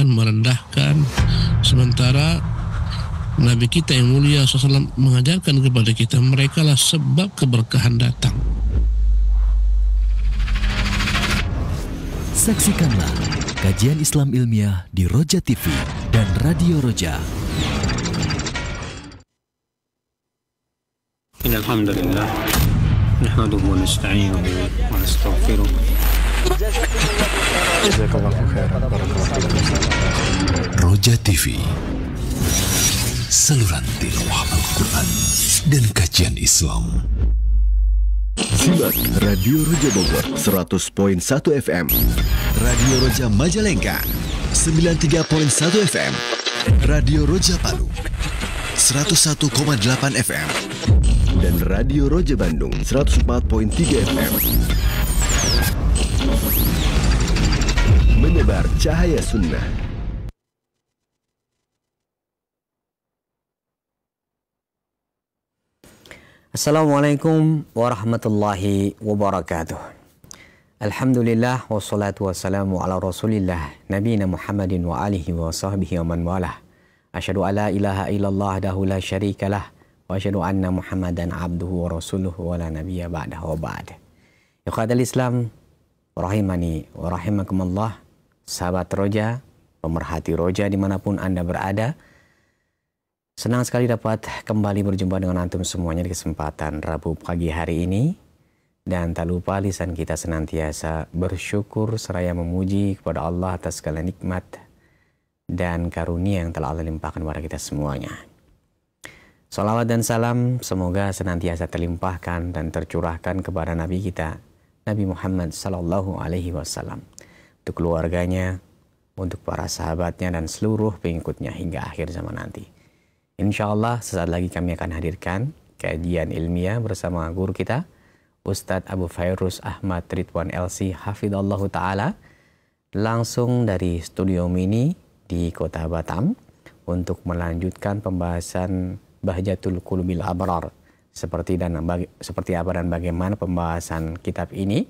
merendahkan. Sementara Nabi kita yang mulia SAW mengajarkan kepada kita, merekalah sebab keberkahan datang. Saksikanlah kajian Islam ilmiah di Roja TV dan Radio Roja. Alhamdulillah, nahmaduhu wa nasta'inuhu wa nastaghfiruh. Roja TV, saluran tilawah Al-Quran dan kajian Islam. Simak Radio Roja Bogor 100.1 FM, Radio Roja Majalengka 93.1 FM, Radio Roja Palu 101,8 FM, dan Radio Roja Bandung 104.3 FM. Menebar cahaya sunnah. Assalamualaikum warahmatullahi wabarakatuh. Alhamdulillah wassalatu wassalamu ala rasulillah nabiyina Muhammadin wa alihi wa sahbihi wa man walah. Asyhadu alla ilaha illallah wahdahu la syarikalah wa asyhadu anna Muhammadan abduhu wa rasuluhu wa la nabiyya ba'dahu wa ba'd. Ikhwatal Islam rahimani wa rahimakumullah, sahabat Roja, pemerhati Roja dimanapun Anda berada. Senang sekali dapat kembali berjumpa dengan antum semuanya di kesempatan Rabu pagi hari ini. Dan tak lupa lisan kita senantiasa bersyukur seraya memuji kepada Allah atas segala nikmat dan karunia yang telah Allah limpahkan kepada kita semuanya. Salawat dan salam semoga senantiasa terlimpahkan dan tercurahkan kepada Nabi kita, Nabi Muhammad Sallallahu Alaihi Wasallam, untuk keluarganya, untuk para sahabatnya dan seluruh pengikutnya hingga akhir zaman nanti. Insya Allah sesaat lagi kami akan hadirkan kajian ilmiah bersama guru kita, Ustadz Abu Fairuz Ahmad Ridwan LC Hafidhallahu Ta'ala, langsung dari studio mini di kota Batam untuk melanjutkan pembahasan Bahjatul Qulubil Abrar. Seperti apa dan bagaimana pembahasan kitab ini,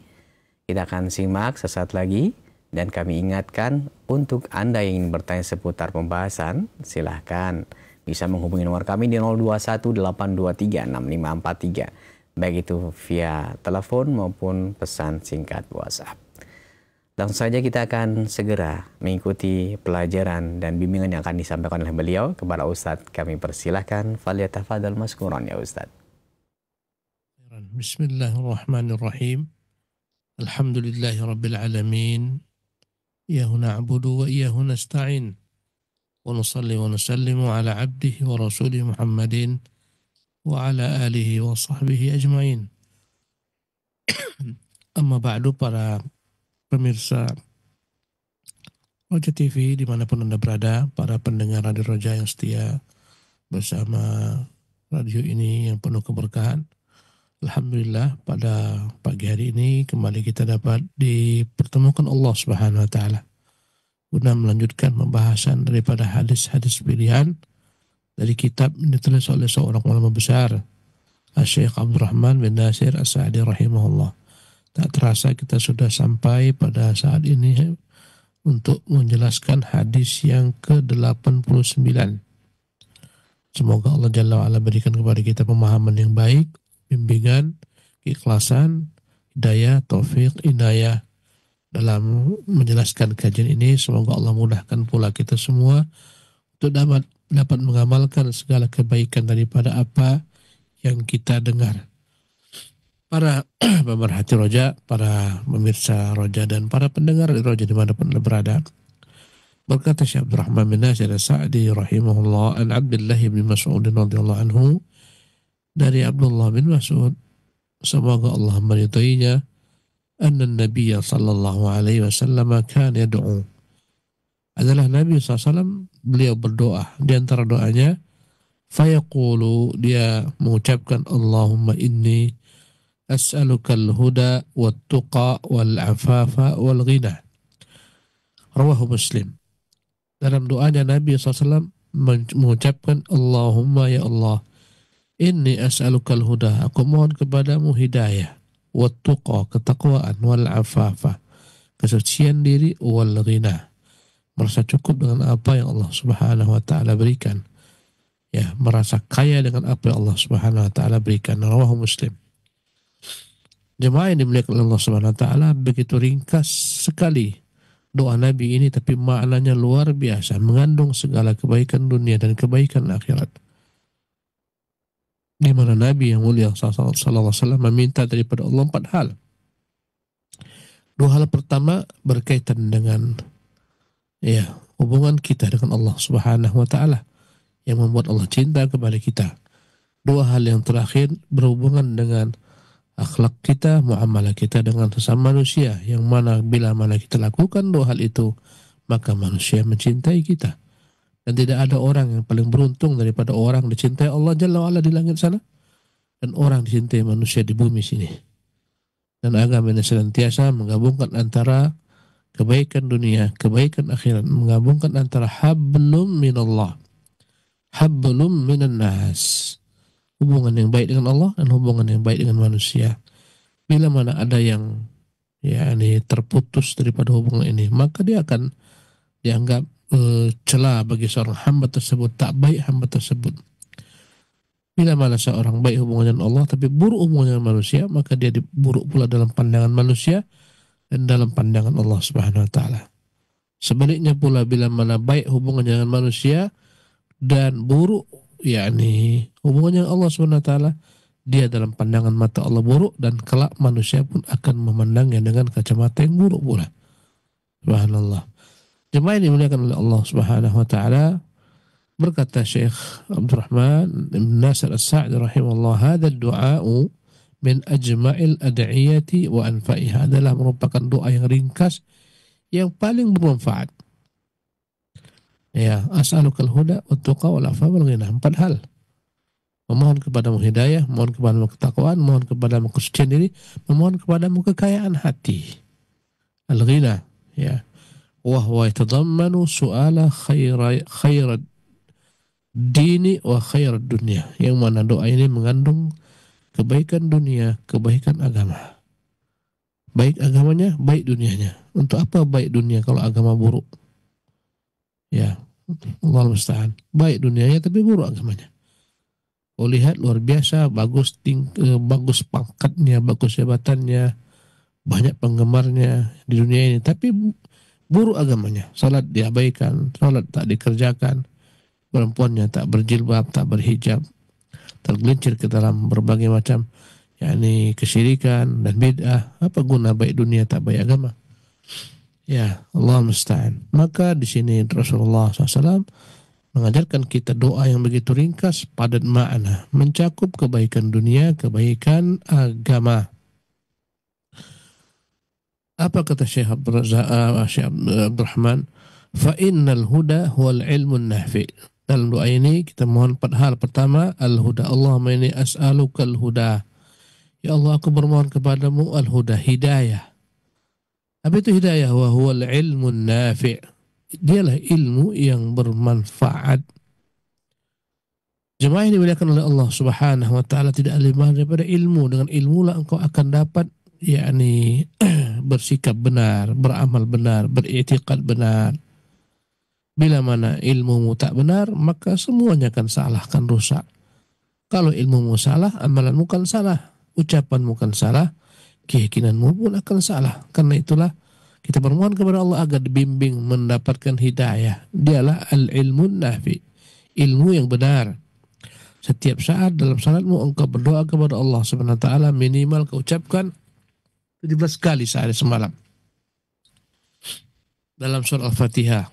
kita akan simak sesaat lagi. Dan kami ingatkan untuk Anda yang ingin bertanya seputar pembahasan, silahkan bisa menghubungi nomor kami di 0218236543, baik itu via telepon maupun pesan singkat WhatsApp. Langsung saja kita akan segera mengikuti pelajaran dan bimbingan yang akan disampaikan oleh beliau kepada Ustadz. Kami persilahkan, falyatafadhal maskuran ya Ustadz. Bismillahirrahmanirrahim. Alhamdulillahi rabbil alamin. Iyyahu na'budu wa iyyahu nasta'in. Wa nusalli wa nusallimu ala abdihi wa rasulih Muhammadin wa ala alihi wa sahbihi ajma'in. Amma ba'du, para pemirsa Roja TV dimanapun Anda berada, para pendengar Radio Roja yang setia bersama radio ini yang penuh keberkahan. Alhamdulillah, pada pagi hari ini kembali kita dapat dipertemukan Allah Subhanahu wa Ta'ala guna melanjutkan pembahasan daripada hadis-hadis pilihan dari kitab yang ditulis oleh seorang ulama besar, Syekh Abdurrahman bin Nasir As-Sa'di rahimahullah. Tak terasa kita sudah sampai pada saat ini untuk menjelaskan hadis yang ke-89. Semoga Allah Jalla wa'ala berikan kepada kita pemahaman yang baik, bimbingan, keikhlasan, hidayah, taufik, inayah dalam menjelaskan kajian ini. Semoga Allah mudahkan pula kita semua untuk dapat mengamalkan segala kebaikan daripada apa yang kita dengar. Para pemerhati Roja, para pemirsa Roja, dan para pendengar di Roja dimanapun Anda berada, berkata Syekh Abdurrahman bin Nasir As-Sa'di rahimahullah an Abdullah bin Mas'ud radhiyallahu anhu, dari Abdullah bin Mas'ud, semoga Allah meridainya, anna Nabi sallallahu alaihi wasallam kan yad'u, adalah Nabi SAW beliau berdoa. Di antara doanya, fayaqulu, dia mengucapkan, Allahumma inni as'alukal huda wat tuqa wal afafa wal ghina. Rawahu Muslim. Dalam doanya Nabi SAW mengucapkan, Allahumma ya Allah, inni as'alukal huda, aku mohon kepadamu hidayah, wat tuqa, ketakwaan, wal afafa, kesucian diri, wal ghina, merasa cukup dengan apa yang Allah Subhanahu wa taala berikan. Ya, merasa kaya dengan apa yang Allah Subhanahu wa taala berikan. Rawahu Muslim. Jemaah yang dimuliakan oleh Allah Subhanahu wa taala, begitu ringkas sekali doa Nabi ini, tapi maknanya luar biasa, mengandung segala kebaikan dunia dan kebaikan akhirat. Di mana Nabi yang mulia sallallahu alaihi wasallam meminta daripada Allah 4 hal. 2 hal pertama berkaitan dengan hubungan kita dengan Allah Subhanahu wa taala yang membuat Allah cinta kepada kita. 2 hal yang terakhir berhubungan dengan akhlak kita, muamalah kita dengan sesama manusia, yang mana bila mana kita lakukan 2 hal itu, maka manusia mencintai kita. Dan tidak ada orang yang paling beruntung daripada orang dicintai Allah Jalla wa'ala di langit sana dan orang dicintai manusia di bumi sini. Dan agama ini senantiasa menggabungkan antara kebaikan dunia, kebaikan akhirat, menggabungkan antara hablum minallah, hablum minan nas, hubungan yang baik dengan Allah dan hubungan yang baik dengan manusia. Bila mana ada yang terputus daripada hubungan ini, maka dia akan dianggap celah bagi seorang hamba tersebut, tak baik hamba tersebut. Bila mana seorang baik hubungannya dengan Allah tapi buruk hubungannya dengan manusia, maka dia buruk pula dalam pandangan manusia dan dalam pandangan Allah Subhanahu wa taala. Sebaliknya pula, bila mana baik hubungannya dengan manusia dan buruk hubungannya dengan Allah Subhanahu wa taala, dia dalam pandangan mata Allah buruk, dan kelak manusia pun akan memandangnya dengan kacamata yang buruk pula. Subhanallah. Jemaah yang dimuliakan oleh Allah Subhanahu wa taala, berkata Syekh Abdurrahman Ibn Nasir As-Sa'di rahimahullah, hadha ad-du'a'u min ajma'il ad'iyati wa anfa'iha, adalah merupakan doa yang ringkas yang paling bermanfaat. Ya, as'alukal huda wa tuqa wal afa wal ghina. 4 hal. Memohon kepadamu hidayah, memohon kepadamu ketakwaan, memohon kepadamu kesucian diri, memohon kepadamu kekayaan hati. Al-ghina, ya. Wa huwa yatadammanu su'ala khairat dini wa khairat dunia, yang mana doa ini mengandung kebaikan dunia, kebaikan agama. Baik agamanya, baik dunianya. Untuk apa baik dunia kalau agama buruk? Ya, Allah musta'an. Baik dunianya tapi buruk agamanya. Oh, lihat luar biasa, bagus pangkatnya, bagus jabatannya, banyak penggemarnya di dunia ini, tapi buruk agamanya. Salat diabaikan, salat tak dikerjakan, perempuannya tak berjilbab, tak berhijab, tergelincir ke dalam berbagai macam kesyirikan dan bid'ah. Apa guna baik dunia tak baik agama? Ya, Allah musta'an. Maka di sini Rasulullah SAW mengajarkan kita doa yang begitu ringkas, padat makna, mencakup kebaikan dunia, kebaikan agama. Apa kata Syekh Abdurrahman? Fa innal huda huwal ilmun nafi'. Dalam doa ini kita mohon 4 hal. Pertama, al-huda. Allahumma inni as'alukal huda. Ya Allah, aku bermohon kepadamu al-huda, hidayah. Apa itu hidayah? Wa huwal ilmun nafi'. Dialah ilmu yang bermanfaat. Jemaah yang dimuliakan oleh Allah Subhanahu wa taala, tidak lebih daripada ilmu. Dengan ilmu lah engkau akan dapat bersikap benar, beramal benar, beriktikad benar. Bila mana ilmumu tak benar, maka semuanya akan salah, akan rusak. Kalau ilmumu salah, amalanmu kan salah, ucapanmu kan salah, keyakinanmu pun akan salah. Karena itulah kita bermohon kepada Allah agar dibimbing mendapatkan hidayah. Dialah al-ilmun nafi, ilmu yang benar. Setiap saat dalam salatmu engkau berdoa kepada Allah Subhanahu wa taala, minimal kau ucapkan 17 kali sehari semalam dalam surah Al-Fatihah.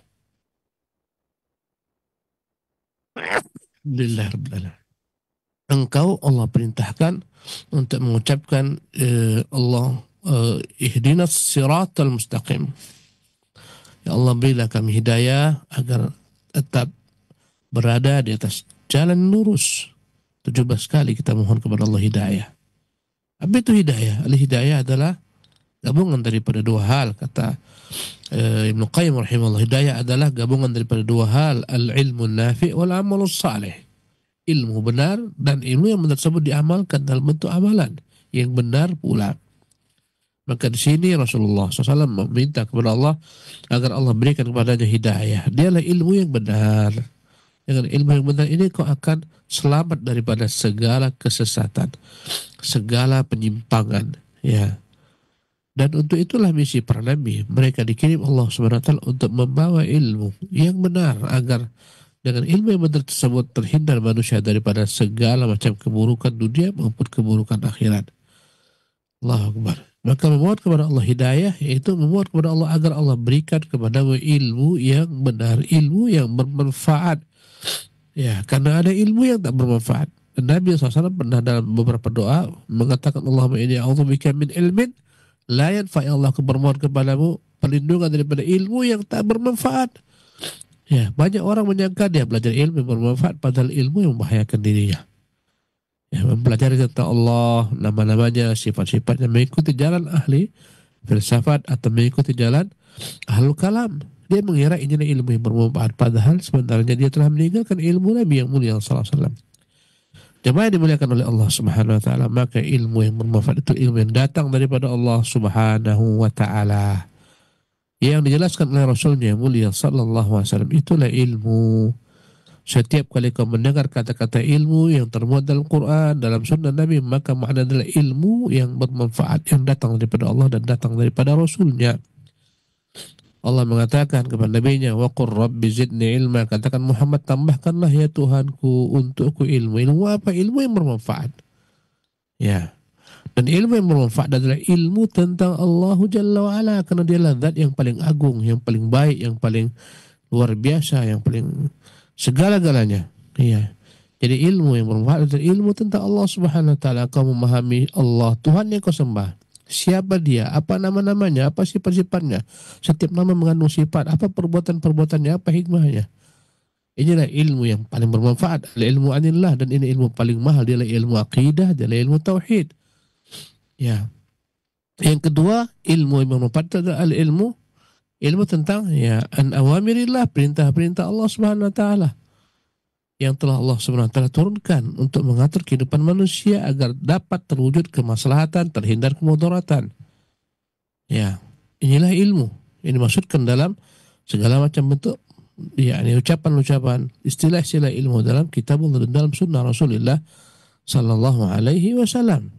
Alhamdulillah Rabbil Alamin. Engkau Allah perintahkan untuk mengucapkan Allah ihdinas siratal mustaqim. Ya Allah, berilah kami hidayah agar tetap berada di atas jalan lurus. 17 kali kita mohon kepada Allah hidayah. Apa itu hidayah? Al-hidayah adalah gabungan daripada 2 hal. Kata Ibnu Qayyim rahimahullah, hidayah adalah gabungan daripada 2 hal, al-ilmu nafi' wal amalus salih. Ilmu benar dan ilmu yang benar tersebut diamalkan dalam bentuk amalan yang benar pula. Maka di sini Rasulullah SAW meminta kepada Allah agar Allah berikan kepadanya hidayah. Dialah ilmu yang benar. Dengan ilmu yang benar ini kau akan selamat daripada segala kesesatan, segala penyimpangan. Ya. Dan untuk itulah misi para nabi. Mereka dikirim Allah SWT untuk membawa ilmu yang benar agar dengan ilmu yang benar tersebut terhindar manusia daripada segala macam keburukan dunia maupun keburukan akhirat. Allahu Akbar. Maka memohon kepada Allah hidayah, yaitu memohon kepada Allah agar Allah berikan kepadamu ilmu yang benar, ilmu yang bermanfaat. Ya, karena ada ilmu yang tak bermanfaat. Dan Nabi SAW pernah dalam beberapa doa mengatakan, Allahumma inni a'udzubika min ilmin la yanfa'. Ya Allah, aku bermohon kepadamu perlindungan daripada ilmu yang tak bermanfaat. Ya, banyak orang menyangka dia belajar ilmu yang bermanfaat, padahal ilmu yang membahayakan dirinya. Ya, mempelajari tentang Allah, nama-namanya, sifat-sifatnya, mengikuti jalan ahli filsafat atau mengikuti jalan ahlul kalam. Dia mengira inilah ilmu yang bermanfaat, padahal sebenarnya dia telah meninggalkan ilmu Nabi yang mulia sallallahu alaihi wasallam. Jemaah yang dimuliakan oleh Allah Subhanahu wa taala, maka ilmu yang bermanfaat itu ilmu yang datang daripada Allah Subhanahu wa taala. Yang dijelaskan oleh Rasulnya yang mulia sallallahu alaihi wasallam, itulah ilmu. Setiap kali kau mendengar kata-kata ilmu yang termuat dalam Quran, dalam sunnah Nabi, maka makna adalah ilmu yang bermanfaat, yang datang daripada Allah dan datang daripada Rasulnya. Allah mengatakan kepada Nabi-Nya, wa qur rabbi zidni ilma, katakan Muhammad, tambahkanlah ya Tuhanku untukku ilmu. Ilmu apa? Ilmu yang bermanfaat. Ya. Dan ilmu yang bermanfaat adalah ilmu tentang Allah Jalla wa'ala, karena dialah zat yang paling agung, yang paling baik, yang paling luar biasa, yang paling segala-galanya. Iya. Jadi ilmu yang bermanfaat adalah ilmu tentang Allah Subhanahu wa taala. Kau memahami Allah, Tuhan yang kau sembah. Siapa dia? Apa nama-namanya? Apa sifat-sifatnya? Setiap nama mengandung sifat. Apa perbuatan-perbuatannya? Apa hikmahnya? Inilah ilmu yang paling bermanfaat. Ilmu anillah, dan ini ilmu paling mahal. Dialah ilmu akidah, dialah ilmu tauhid. Ya. Yang kedua, ilmu yang bermanfaat adalah ilmu tentang ya an awamirillah, perintah-perintah Allah Subhanahu wa taala yang telah Allah Subhanahu wa taala turunkan untuk mengatur kehidupan manusia agar dapat terwujud kemaslahatan, terhindar kemudaratan. Ya, inilah ilmu. Ini dimaksudkan dalam segala macam bentuk yakni ucapan-ucapan, istilah-istilah ilmu dalam kitabullah dan dalam sunnah Rasulullah sallallahu alaihi wasallam.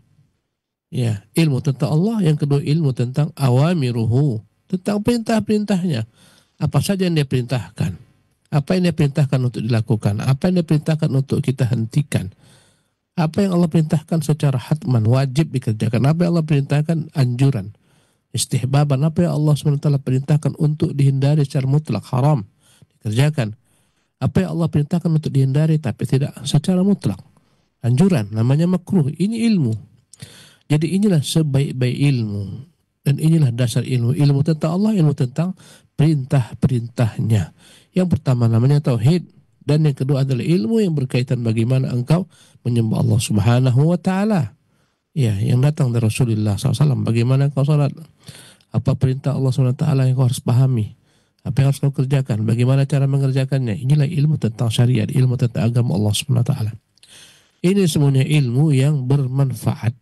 Ya, ilmu tentang Allah. Yang kedua, ilmu tentang awamiruhu, tentang perintah-perintahnya. Apa saja yang dia perintahkan, apa yang dia perintahkan untuk dilakukan, apa yang dia perintahkan untuk kita hentikan, apa yang Allah perintahkan secara hatman, wajib dikerjakan, apa yang Allah perintahkan anjuran, istihbaban, apa yang Allah SWT perintahkan untuk dihindari secara mutlak, haram, dikerjakan, apa yang Allah perintahkan untuk dihindari tapi tidak secara mutlak, anjuran, namanya makruh. Ini ilmu. Jadi inilah sebaik-baik ilmu. Dan inilah dasar ilmu. Ilmu tentang Allah, ilmu tentang perintah-perintahnya. Yang pertama namanya tauhid. Dan yang kedua adalah ilmu yang berkaitan bagaimana engkau menyembah Allah Subhanahu wa ta'ala. Ya, yang datang dari Rasulullah SAW. Bagaimana engkau salat. Apa perintah Allah SWT yang kau harus pahami. Apa yang harus kau kerjakan. Bagaimana cara mengerjakannya. Inilah ilmu tentang syariat. Ilmu tentang agama Allah SWT. Ini semuanya ilmu yang bermanfaat.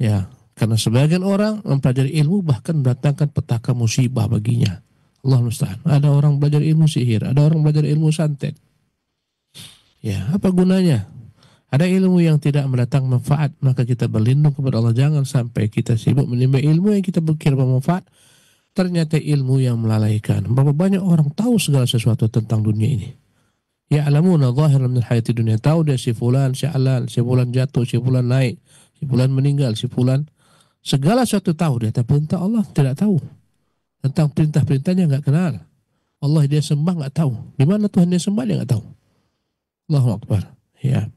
Ya, karena sebagian orang mempelajari ilmu bahkan mendatangkan petaka musibah baginya. Allah musta'an. Ada orang belajar ilmu sihir, ada orang belajar ilmu santet. Ya, apa gunanya? Ada ilmu yang tidak mendatang manfaat, maka kita berlindung kepada Allah. Jangan sampai kita sibuk menimba ilmu yang kita berkira bermanfaat, ternyata ilmu yang melalaikan. Berapa banyak orang tahu segala sesuatu tentang dunia ini. Ya'lamuna zahiran min hayati dunia. Tahu dia si fulan, si alan, si fulan jatuh, si fulan naik, si fulan meninggal, si fulan. Segala sesuatu tahu dia, tapi tentang Allah tidak tahu. Tentang perintah-perintahnya enggak kenal. Allah dia sembah enggak tahu. Di mana Tuhan dia sembah dia enggak tahu. Allahu Akbar. Ya.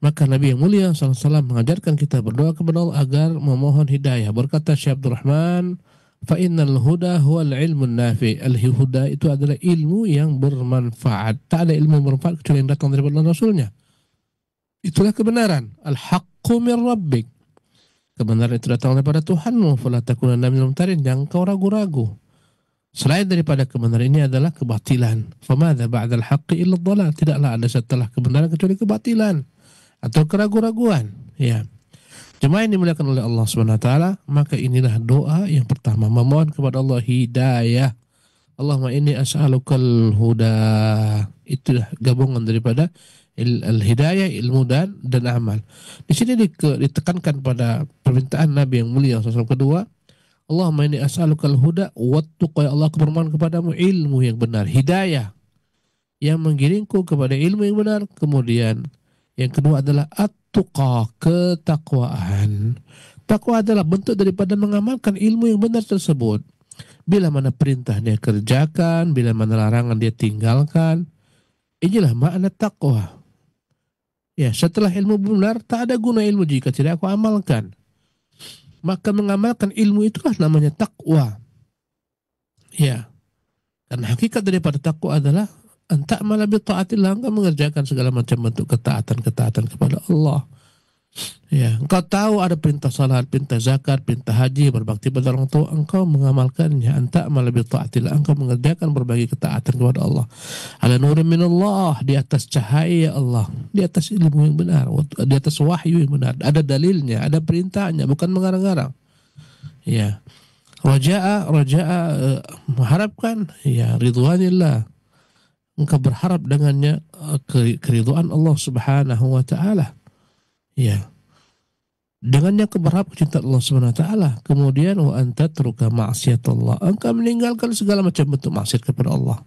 Maka Nabi yang mulia SAW mengajarkan kita berdoa kepada Allah agar memohon hidayah. Berkata Syekh Abdul Rahman, fa innal huda huwal ilmun nafi. Al-huda itu adalah ilmu yang bermanfaat. Tak ada ilmu yang bermanfaat kecuali yang datang daripada Rasulnya. Itulah kebenaran. Al-haqqu min rabbik. Kebenaran itu datang daripada Tuhanmu. Fala takunanna minal mumtarin. Jangan kau ragu-ragu. Selain daripada kebenaran ini adalah kebatilan. Famadza ba'dal haqqi illa dhalal. Tidaklah ada setelah kebenaran kecuali kebatilan atau keraguan-raguan. Ya. Jemaah yang dimuliakan oleh Allah SWT, maka inilah doa yang pertama, memohon kepada Allah hidayah. Allahumma inni as'alukal huda. Itulah gabungan daripada al-hidayah, ilmu dan amal. Di sini ditekankan pada permintaan Nabi yang mulia SAW kedua, Allahumma inni as'alukal huda wattuqa, ya Allah aku bermohon kepadamu ilmu yang benar, hidayah yang menggiringku kepada ilmu yang benar. Kemudian yang kedua adalah at-tuqa, ketakwaan. Takwa adalah bentuk daripada mengamalkan ilmu yang benar tersebut. Bila mana perintah dia kerjakan, bila mana larangan dia tinggalkan. Inilah makna takwa. Ya, setelah ilmu benar, tak ada guna ilmu jika tidak aku amalkan. Maka mengamalkan ilmu itulah namanya takwa. Ya, karena hakikat daripada takwa adalah anta malah bi taatillah, engkau mengerjakan segala macam bentuk ketaatan kepada Allah. Ya, engkau tahu ada perintah salat, perintah zakat, perintah haji, berbakti pada orang tua, engkau mengamalkannya. Anta malah bi taatillah, engkau mengerjakan berbagai ketaatan kepada Allah. Ala nurin minallah, di atas cahaya Allah, di atas ilmu yang benar, di atas wahyu yang benar. Ada dalilnya, ada perintahnya, bukan mengarang-arang. Ya. Raja'a mengharapkan ya ridwanillah. Engkau berharap dengannya keridhaan Allah Subhanahu wa taala. Ya. Dengannya engkau berharap kecintaan Allah Subhanahu wa taala. Kemudian wa anta truka ma'siyatullah. Engkau meninggalkan segala macam bentuk maksiat kepada Allah.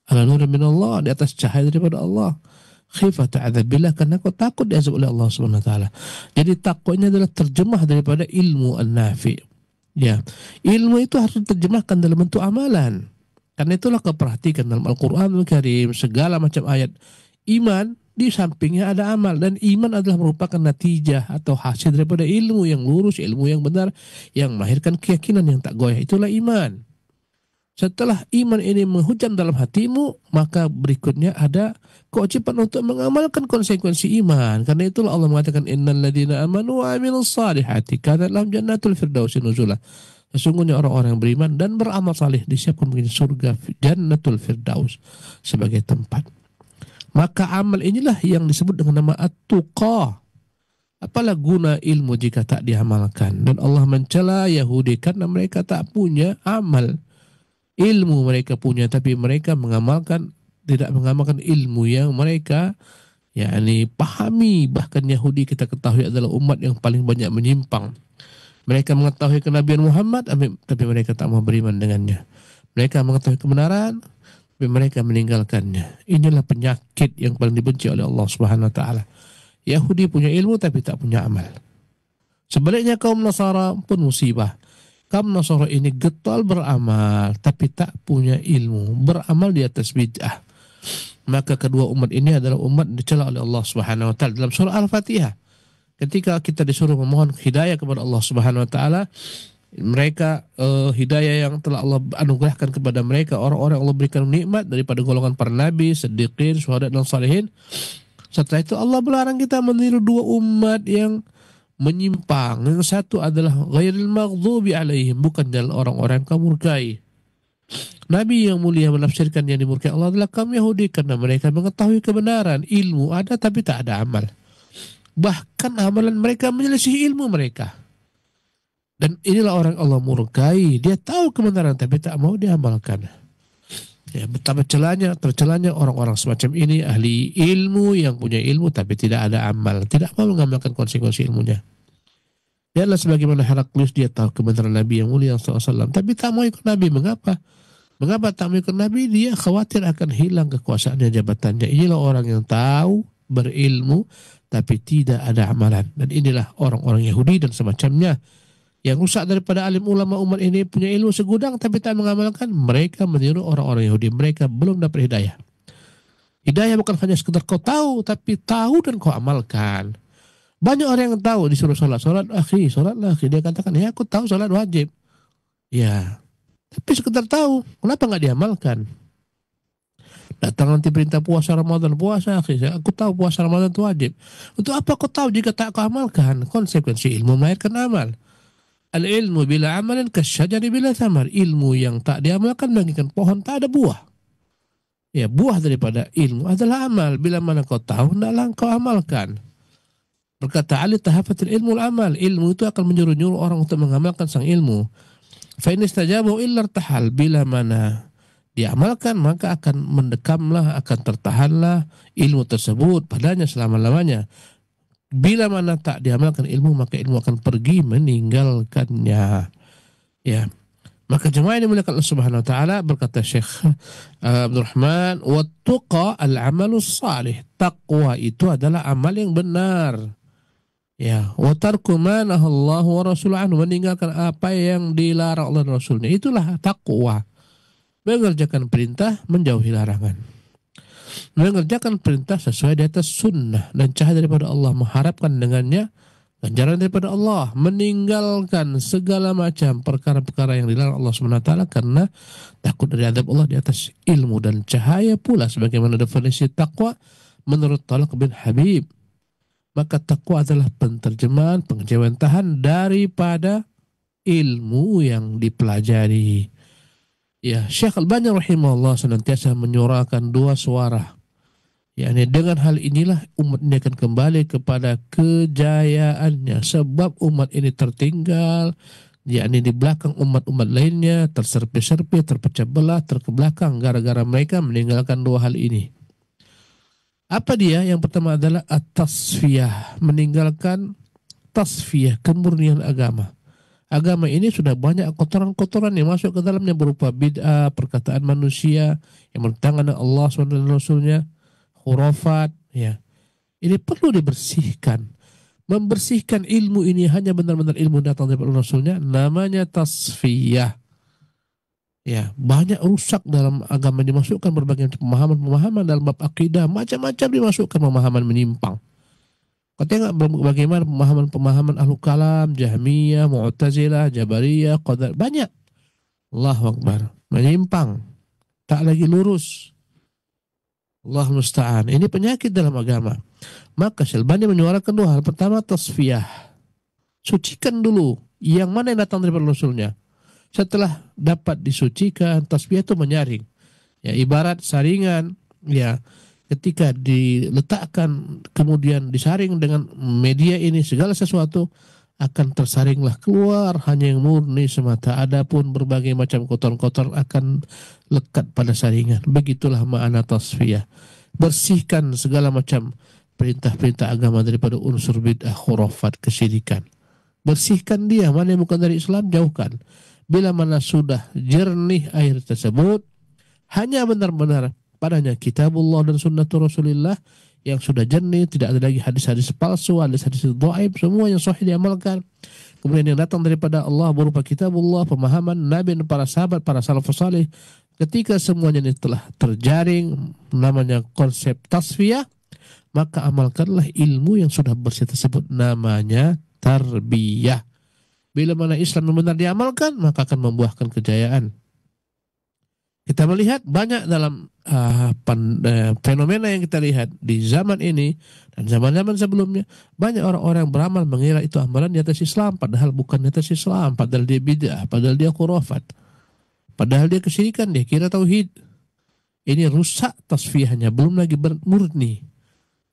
Ala nurin minallah, di atas cahaya daripada Allah. Khifata adzabillah, karena kau takut diazab oleh Allah Subhanahu wa taala. Jadi takutnya adalah terjemah daripada ilmu an-nafi. Ya. Ilmu itu harus diterjemahkan dalam bentuk amalan. Karena itulah kau perhatikan dalam Al-Quranul Karim segala macam ayat iman, di sampingnya ada amal, dan iman adalah merupakan natijah atau hasil daripada ilmu yang lurus, ilmu yang benar, yang melahirkan keyakinan yang tak goyah. Itulah iman. Setelah iman ini menghujam dalam hatimu, maka berikutnya ada kewajiban untuk mengamalkan konsekuensi iman. Karena itulah Allah mengatakan innal ladzina amanu wa amilus salihati kanat lahum jannatul firdausi nuzula. Sesungguhnya orang-orang yang beriman dan beramal saleh disiapkan bagi surga Jannatul Firdaus sebagai tempat. Maka amal inilah yang disebut dengan nama at-tuqa. Apalah guna ilmu jika tak diamalkan? Dan Allah mencela Yahudi karena mereka tak punya amal. Ilmu mereka punya, tapi mereka tidak mengamalkan ilmu yang mereka pahami. Bahkan Yahudi kita ketahui adalah umat yang paling banyak menyimpang. Mereka mengetahui kenabian Muhammad, tapi mereka tak mau beriman dengannya. Mereka mengetahui kebenaran, tapi mereka meninggalkannya. Inilah penyakit yang paling dibenci oleh Allah Subhanahu wa taala. Yahudi punya ilmu tapi tak punya amal. Sebaliknya kaum Nasara pun musibah. Kaum Nasara ini getol beramal tapi tak punya ilmu, beramal di atas bid'ah. Maka kedua umat ini adalah umat dicela oleh Allah Subhanahu wa taala dalam surah Al-Fatihah. Ketika kita disuruh memohon hidayah kepada Allah Subhanahu wa taala, mereka hidayah yang telah Allah anugerahkan kepada mereka, orang-orang Allah berikan nikmat daripada golongan para nabi, siddiqin, syuhada dan salihin. Setelah itu Allah melarang kita meniru dua umat yang menyimpang. Yang satu adalah ghairil maghdubi alaihim, bukan jalan orang-orang yang kamu murkai. Nabi yang mulia menafsirkan yang dimurkai Allah adalah kaum Yahudi karena mereka mengetahui kebenaran, ilmu ada tapi tak ada amal. Bahkan amalan mereka menyelisihi ilmu mereka. Dan inilah orang Allah murkai. Dia tahu kebenaran tapi tak mau diamalkan. Ya, betapa tercelanya orang-orang semacam ini, ahli ilmu yang punya ilmu tapi tidak ada amal, tidak mau mengamalkan konsekuensi ilmunya. Dia adalah sebagaimana Heraklius, dia tahu kebenaran Nabi yang mulia SAW, tapi tak mau ikut Nabi. Mengapa? Mengapa tak mau ikut Nabi? Dia khawatir akan hilang kekuasaannya, jabatannya. Inilah orang yang tahu, berilmu, tapi tidak ada amalan. Dan inilah orang-orang Yahudi dan semacamnya yang rusak daripada alim ulama umat ini, punya ilmu segudang tapi tak mengamalkan. Mereka meniru orang-orang Yahudi. Mereka belum dapat hidayah. Hidayah bukan hanya sekedar kau tahu, tapi tahu dan kau amalkan. Banyak orang yang tahu disuruh sholat akhi, sholatlah akhi. Dia katakan, ya aku tahu sholat wajib. Ya, tapi sekedar tahu, kenapa nggak diamalkan? Datang nanti perintah puasa Ramadan, puasa akhi, aku tahu puasa Ramadan itu wajib. Untuk apa kau tahu jika tak kau amalkan? Konsekuensi ilmu melahirkan amal. Al-ilmu bila amalan kasyajari bila thamar. Ilmu yang tak diamalkan bagikan pohon tak ada buah. Ya, buah daripada ilmu adalah amal. Bila mana kau tahu, hendaklah kau amalkan. Berkata Ali, tahafatil ilmu amal. Ilmu itu akan menyuruh-nyuruh orang untuk mengamalkan sang ilmu. Fa in istajabu illa irtahal. Bila mana diamalkan maka akan mendekamlah, akan tertahanlah ilmu tersebut padanya selama-lamanya. Bila mana tak diamalkan ilmu, maka ilmu akan pergi meninggalkannya. Ya. Maka jemaah ini dimuliakan Allah Subhanahu wa taala, berkata Syekh Abdul Rahman, "Wattaqa al-amalus salih." Taqwa itu adalah amal yang benar. Ya, wa tarku ma nahallahu wa rasuluhu anhu, meninggalkan apa yang dilarang Allah dan Rasulnya. Itulah taqwa. Mengerjakan perintah, menjauhi larangan. Mengerjakan perintah sesuai di atas sunnah dan cahaya daripada Allah, mengharapkan dengannya ganjaran daripada Allah, meninggalkan segala macam perkara-perkara yang dilarang Allah SWT karena takut dari adab Allah di atas ilmu dan cahaya pula, sebagaimana definisi takwa menurut Talaq bin Habib. Maka takwa adalah penterjemahan, penjauhan daripada ilmu yang dipelajari. Ya, Syekh Al-Albani rahimahullah senantiasa menyuarakan dua suara. yakni dengan hal inilah umat ini akan kembali kepada kejayaannya, sebab umat ini tertinggal, yakni di belakang umat-umat lainnya, terserpi-serpi, terpecah belah, terkebelakang gara-gara mereka meninggalkan dua hal ini. Apa dia? Yang pertama adalah at-tasfiyah, meninggalkan tasfiyah, kemurnian agama. Agama ini sudah banyak kotoran-kotoran yang masuk ke dalamnya berupa bid'ah, perkataan manusia yang bertentangan dengan Allah SWT dan Rasulnya, khurafat, ya. Ini perlu dibersihkan. Membersihkan ilmu ini hanya benar-benar ilmu datang dari Rasulnya, namanya tasfiyah. Ya, banyak rusak dalam agama, dimasukkan berbagai pemahaman-pemahaman dalam bab akidah, macam-macam dimasukkan pemahaman menyimpang. Kau tengok bagaimana pemahaman-pemahaman Ahlul Kalam, Jahmiyah, Mu'tazilah, Jabariyah, Qadar, banyak. Allahu Akbar, menyimpang, tak lagi lurus. Allah musta'an. Ini penyakit dalam agama. Maka Syalbani menyuarakan dua hal. Pertama, tasfiyah. Sucikan dulu yang mana yang datang dari Rasulnya. Setelah dapat disucikan, tasfiyah itu menyaring. Ya, ibarat saringan, ya, ketika diletakkan kemudian disaring dengan media ini, segala sesuatu akan tersaringlah keluar hanya yang murni semata. Adapun berbagai macam kotor-kotor akan lekat pada saringan. Begitulah makna tasfiyah. Bersihkan segala macam perintah-perintah agama daripada unsur bid'ah, khurafat, kesyirikan. Bersihkan dia, mana yang bukan dari Islam, jauhkan. Bila mana sudah jernih air tersebut, hanya benar-benar padanya kitabullah dan sunnatul Rasulillah yang sudah jernih, tidak ada lagi hadis-hadis palsu, hadis-hadis dhaif, semua yang sahih diamalkan. Kemudian yang datang daripada Allah berupa kitabullah, pemahaman Nabi dan para sahabat, para salafus salih. Ketika semuanya ini telah terjaring, namanya konsep tasfiyah, maka amalkanlah ilmu yang sudah bersih tersebut, namanya tarbiyah. Bila mana Islam yang benar diamalkan, maka akan membuahkan kejayaan. Kita melihat banyak dalam fenomena yang kita lihat di zaman ini dan zaman-zaman sebelumnya, banyak orang-orang yang beramal mengira itu amalan di atas Islam, padahal bukan di atas Islam, padahal dia bid'ah, padahal dia khurafat, padahal dia kesyirikan, dia kira tauhid. Ini rusak tasfiyahnya, belum lagi murni.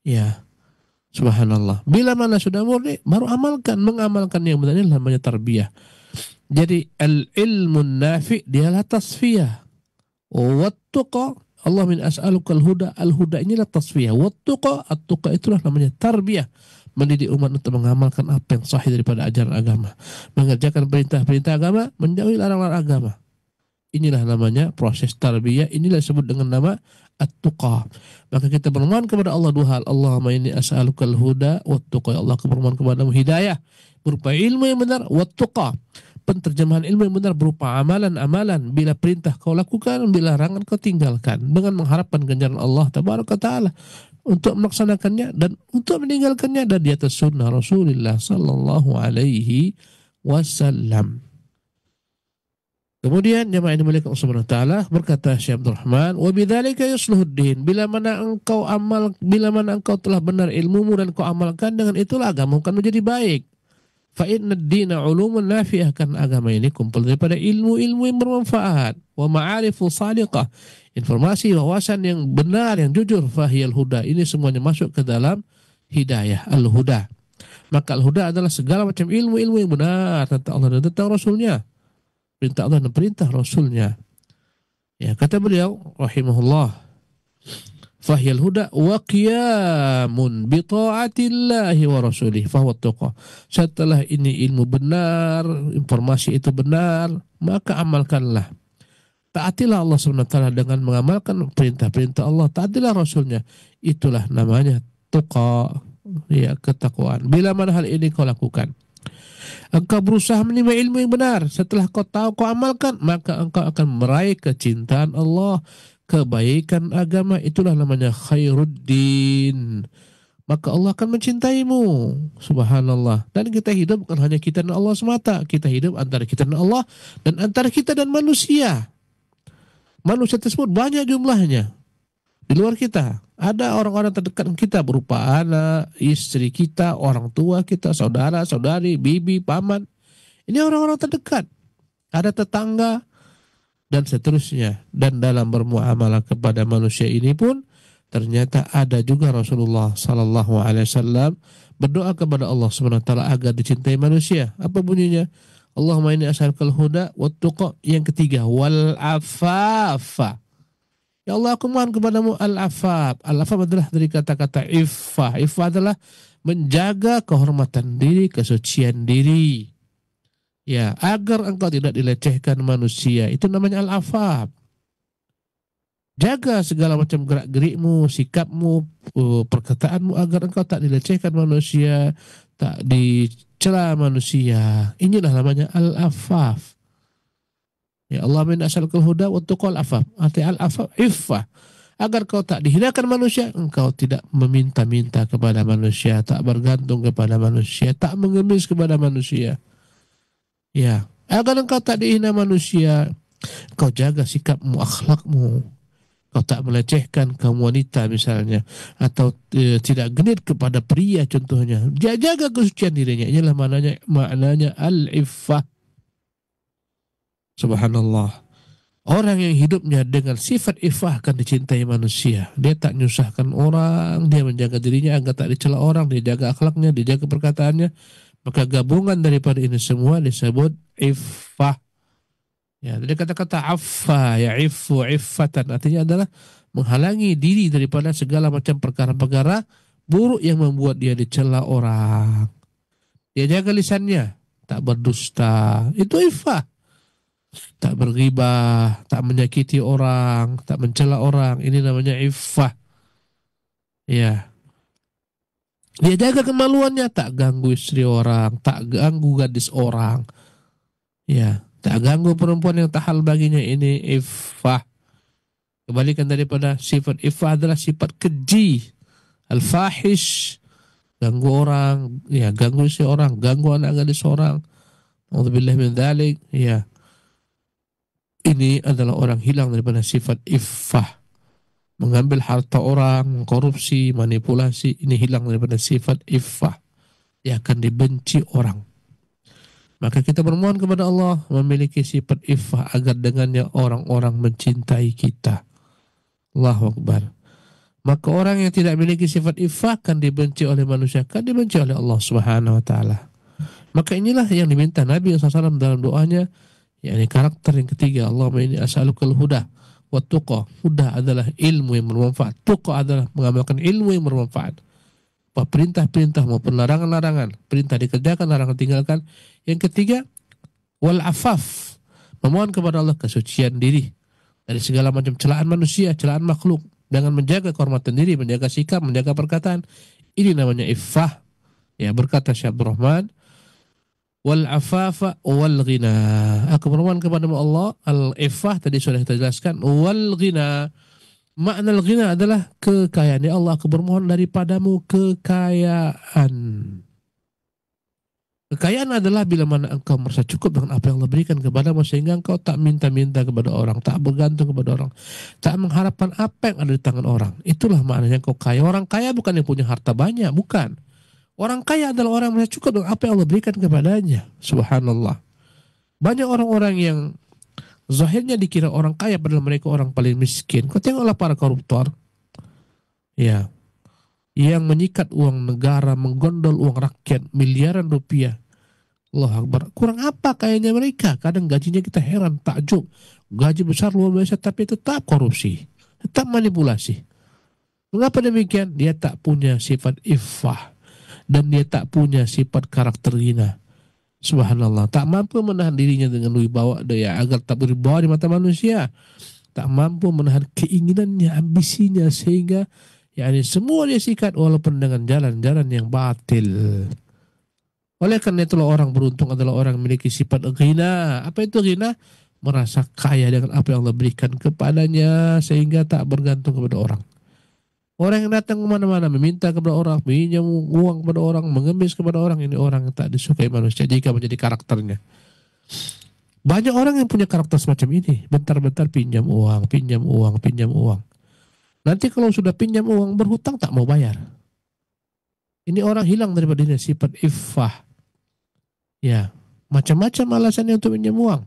Ya, subhanallah. Bila mana sudah murni, baru amalkan, mengamalkan yang benar, ini namanya tarbiyah. Jadi al-ilmu nafi' dialah tasfiyah. Wattuqa, Allah min as'alukal huda, al-huda inilah tasfiyah. Wattuqa, at-tuqa itulah namanya tarbiyah, mendidik umat untuk mengamalkan apa yang sahih daripada ajaran agama, mengerjakan perintah-perintah agama, menjauhi larang-larang agama. Inilah namanya proses tarbiyah, inilah disebut dengan nama at-tuqa. Maka kita bermohon kepada Allah dua hal. Allahumma inni as'alukal huda wattuqa, ya Allah, aku bermohon kepadamu hidayah berupa ilmu yang benar, wattuqa, penterjemahan ilmu yang benar berupa amalan-amalan. Bila perintah kau lakukan, bila larangan kau tinggalkan, dengan mengharapkan ganjaran Allah tabaraka ta'ala untuk melaksanakannya dan untuk meninggalkannya, dan di atas sunnah Rasulullah sallallahu alaihi wasallam. Kemudian jemaah yang dimuliakan Allah Subhanahu wa taala, berkata Syekh Abdul Rahman, wa bidzalika yusluhuddin, bila mana engkau telah benar ilmumu dan kau amalkan, dengan itulah agama akan menjadi baik. Fa inna ad-dina ulumun nafi'ah, karena agama ini kumpul daripada ilmu-ilmu yang bermanfaat, wa ma'arifu sadiqah, informasi wawasan yang benar, yang jujur, fahiyal huda, ini semuanya masuk ke dalam hidayah, al-huda. Maka al-huda adalah segala macam ilmu-ilmu yang benar tentang Allah dan tentang Rasulnya. Perintah Allah dan perintah Rasulnya. Ya, kata beliau rahimahullah, fahyal huda wa qiyamun bi ta'atillahi wa rasulih fahuwa tuqa. Setelah ini ilmu benar, informasi itu benar, maka amalkanlah. Taatilah Allah SWT dengan mengamalkan perintah-perintah Allah, taatilah Rasulnya. Itulah namanya tuqa, ya, ketakwaan. Bila mana hal ini kau lakukan, engkau berusaha menimba ilmu yang benar, setelah kau tahu, kau amalkan, maka engkau akan meraih kecintaan Allah, kebaikan agama. Itulah namanya khairuddin. Maka Allah akan mencintaimu. Subhanallah. Dan kita hidup bukan hanya kita dan Allah semata, kita hidup antara kita dan Allah dan antara kita dan manusia. Manusia tersebut banyak jumlahnya di luar kita. Ada orang-orang terdekat kita berupa anak, istri kita, orang tua kita, saudara, saudari, bibi, paman. Ini orang-orang terdekat. Ada tetangga dan seterusnya. Dan dalam bermuamalah kepada manusia ini pun ternyata ada juga Rasulullah Sallallahu Alaihi Wasallam berdoa kepada Allah Subhanahu Wa Taala agar dicintai manusia. Apa bunyinya? Allahumma inni as'alukal huda wat tuqa. Yang ketiga, wal afafa. Ya Allah, aku mohon kepadamu al-afaf. Al-afaf adalah dari kata-kata iffah. Iffah adalah menjaga kehormatan diri, kesucian diri. Ya, agar engkau tidak dilecehkan manusia. Itu namanya al-afaf. Jaga segala macam gerak-gerikmu, sikapmu, perkataanmu agar engkau tak dilecehkan manusia, tak dicela manusia. Inilah namanya al-afaf. Ya Allah, min as'alukal huda wa tuqal afaf. Arti al-afaf iffah. Agar kau tak dihinakan manusia, engkau tidak meminta-minta kepada manusia, tak bergantung kepada manusia, tak mengemis kepada manusia. Ya, agar engkau tak dihina manusia, engkau jaga sikapmu, akhlakmu. Kau tak melecehkan kaum wanita misalnya, atau tidak genit kepada pria contohnya. Dia jaga kesucian dirinya. Inilah maknanya al-iffah. Subhanallah. Orang yang hidupnya dengan sifat iffah akan dicintai manusia. Dia tak menyusahkan orang, dia menjaga dirinya agar tak dicela orang, dia jaga akhlaknya, dia jaga perkataannya. Maka gabungan daripada ini semua disebut iffah. Ya, dari kata-kata affa, ya iffu, iffatan, artinya adalah menghalangi diri daripada segala macam perkara-perkara buruk yang membuat dia dicela orang. Dia jaga lisannya, tak berdusta, itu iffah. Tak berghibah, tak menyakiti orang, tak mencela orang, ini namanya iffah. Ya. Dia jaga kemaluannya, tak ganggu istri orang, tak ganggu gadis orang. Ya. Tak ganggu perempuan yang tak hal baginya, ini iffah. Kebalikan daripada sifat iffah adalah sifat keji, al-fahish, ganggu orang, ya, ganggu si orang, ganggu anak gadis orang. Alhamdulillah min dzalik, ya. Ini adalah orang hilang daripada sifat iffah. Mengambil harta orang, korupsi, manipulasi, ini hilang daripada sifat iffah. Dia akan dibenci orang. Maka kita bermohon kepada Allah memiliki sifat iffah agar dengannya orang-orang mencintai kita. Allahu Akbar. Maka orang yang tidak memiliki sifat iffah akan dibenci oleh manusia, akan dibenci oleh Allah Subhanahu Wa Taala. Maka inilah yang diminta Nabi SAW dalam doanya, yakni karakter yang ketiga. Allahumma inni as'alukal huda wa tuqa. Huda adalah ilmu yang bermanfaat. Tuqa adalah mengamalkan ilmu yang bermanfaat. Perintah-perintah maupun larangan-larangan. Perintah dikerjakan, larangan tinggalkan. Yang ketiga, wal afaf. Memohon kepada Allah kesucian diri dari segala macam celaan manusia, celaan makhluk. Dengan menjaga kehormatan diri, menjaga sikap, menjaga perkataan. Ini namanya iffah. Ya, berkata Syekh Abdul Rahman, wal afafa wal ghina. Aku bermohon kepada Allah, al-iffah tadi sudah kita jelaskan, wal ghina. Makna al-ghina adalah kekayaan. Ya Allah, aku bermohon daripadamu kekayaan. Kekayaan adalah bila mana engkau merasa cukup dengan apa yang Allah berikan kepadamu, sehingga engkau tak minta-minta kepada orang, tak bergantung kepada orang, tak mengharapkan apa yang ada di tangan orang. Itulah maknanya engkau kaya. Orang kaya bukan yang punya harta banyak, bukan. Orang kaya adalah orang yang merasa cukup dengan apa yang Allah berikan kepadanya. Subhanallah. Banyak orang-orang yang zahirnya dikira orang kaya padahal mereka orang paling miskin. Kau tengoklah para koruptor. Ya. yang menyikat uang negara, menggondol uang rakyat miliaran rupiah. Allah Akbar. Kurang apa kayaknya mereka? Kadang gajinya kita heran, takjub. Gaji besar luar biasa tapi tetap korupsi, tetap manipulasi. Mengapa demikian? Dia tak punya sifat iffah dan dia tak punya sifat karakter ghina. Subhanallah, tak mampu menahan dirinya dengan wibawa dia agar tak berwibawa di mata manusia. Tak mampu menahan keinginannya, ambisinya, sehingga semua dia sikat walaupun dengan jalan-jalan yang batil. Oleh karena itulah orang beruntung adalah orang yang memiliki sifat ghina. Apa itu ghina? Merasa kaya dengan apa yang Allah berikan kepadanya sehingga tak bergantung kepada orang. Orang yang datang kemana-mana meminta kepada orang, pinjam uang kepada orang, mengemis kepada orang, ini orang yang tak disukai manusia jika menjadi karakternya. Banyak orang yang punya karakter semacam ini, bentar-bentar pinjam uang, pinjam uang, pinjam uang. Nanti kalau sudah pinjam uang, berhutang tak mau bayar. Ini orang hilang daripada dirinya sifat iffah. Ya, macam-macam alasannya untuk pinjam uang.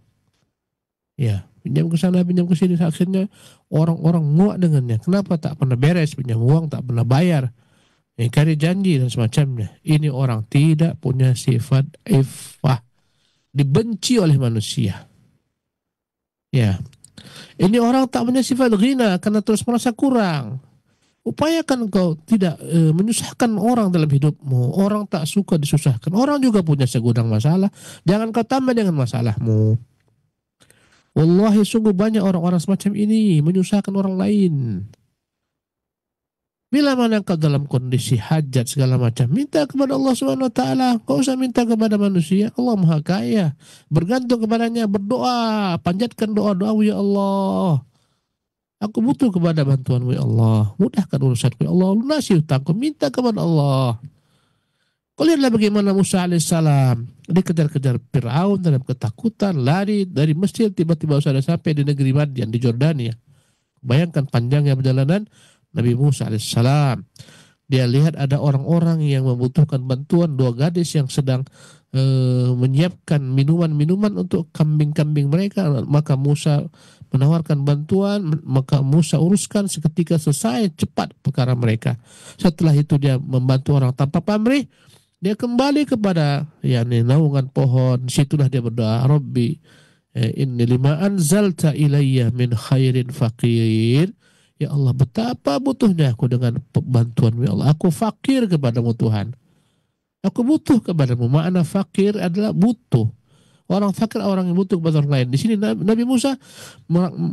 Ya, pinjam ke sana, pinjam ke sini, akhirnya orang-orang muak dengannya. Kenapa tak pernah beres pinjam uang, tak pernah bayar, ingkari janji dan semacamnya. Ini orang tidak punya sifat iffah, dibenci oleh manusia. Ya, ini orang tak punya sifat ghina karena terus merasa kurang. Upayakan kau tidak menyusahkan orang dalam hidupmu. Orang tak suka disusahkan. Orang juga punya segudang masalah. Jangan kau tambah dengan masalahmu. Wallahi sungguh banyak orang-orang semacam ini menyusahkan orang lain. Bila mana kau dalam kondisi hajat segala macam, minta kepada Allah Subhanahu wa taala. Kau usah minta kepada manusia. Allah Maha Kaya. Bergantung kepadanya, berdoa, panjatkan doa-doa, ya Allah. Aku butuh kepada bantuanmu ya Allah. Mudahkan urusanku ya Allah. Lunasi hutangku. Minta kepada Allah. Kau lihatlah bagaimana Musa alaihissalam dikejar-kejar Fir'aun dalam ketakutan, lari dari Mesir, tiba-tiba sudah sampai di negeri Madian di Jordania. Bayangkan panjangnya perjalanan Nabi Musa alaihissalam. Dia lihat ada orang-orang yang membutuhkan bantuan, dua gadis yang sedang menyiapkan minuman-minuman untuk kambing-kambing mereka. Maka Musa menawarkan bantuan, maka Musa uruskan seketika selesai cepat perkara mereka. Setelah itu dia membantu orang tanpa pamrih. Dia kembali kepada naungan pohon. Situlah dia berdoa, Rabbi inni lima anzalta ilayya min khairin faqir. Ya Allah, betapa butuhnya aku dengan bantuanmu ya Allah. Aku fakir kepadamu Tuhan. Aku butuh kepadamu. Makna fakir adalah butuh. Orang fakir orang yang butuh kepada orang lain. Di sini Nabi Musa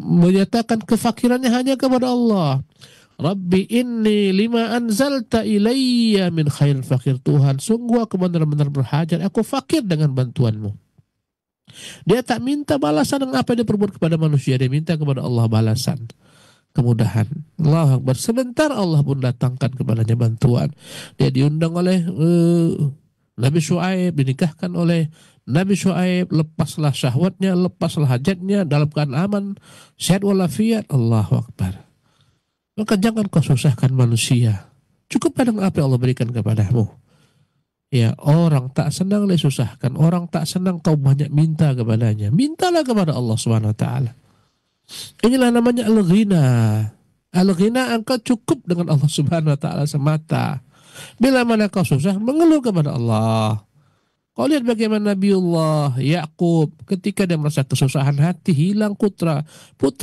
menyatakan kefakirannya hanya kepada Allah. Rabbi inni lima anzalta ilayya min khair fakir. Tuhan, sungguh aku benar-benar berhajat. Aku fakir dengan bantuanmu. Dia tak minta balasan dengan apa yang dia perbuat kepada manusia. Dia minta kepada Allah balasan, kemudahan. Allahu Akbar. Sebentar Allah pun datangkan kepadanya bantuan. Dia diundang oleh Nabi Syuaib, dinikahkan oleh Nabi Syuaib, lepaslah syahwatnya, lepaslah hajatnya dalam keadaan aman, sehat walafiat. Allahu Akbar. Maka jangan kau susahkan manusia. Cukup dengan apa yang Allah berikan kepadamu. Ya, orang tak senang disusahkan, orang tak senang kau banyak minta kepadanya. Mintalah kepada Allah Subhanahu wa taala. Inilah namanya al-ghina. Al-ghina, engkau cukup dengan Allah Subhanahu wa taala semata. Bila mana kau susah, mengeluh kepada Allah. Kau lihat bagaimana Nabiullah Ya'qub ketika dia merasa kesusahan hati, hilang putra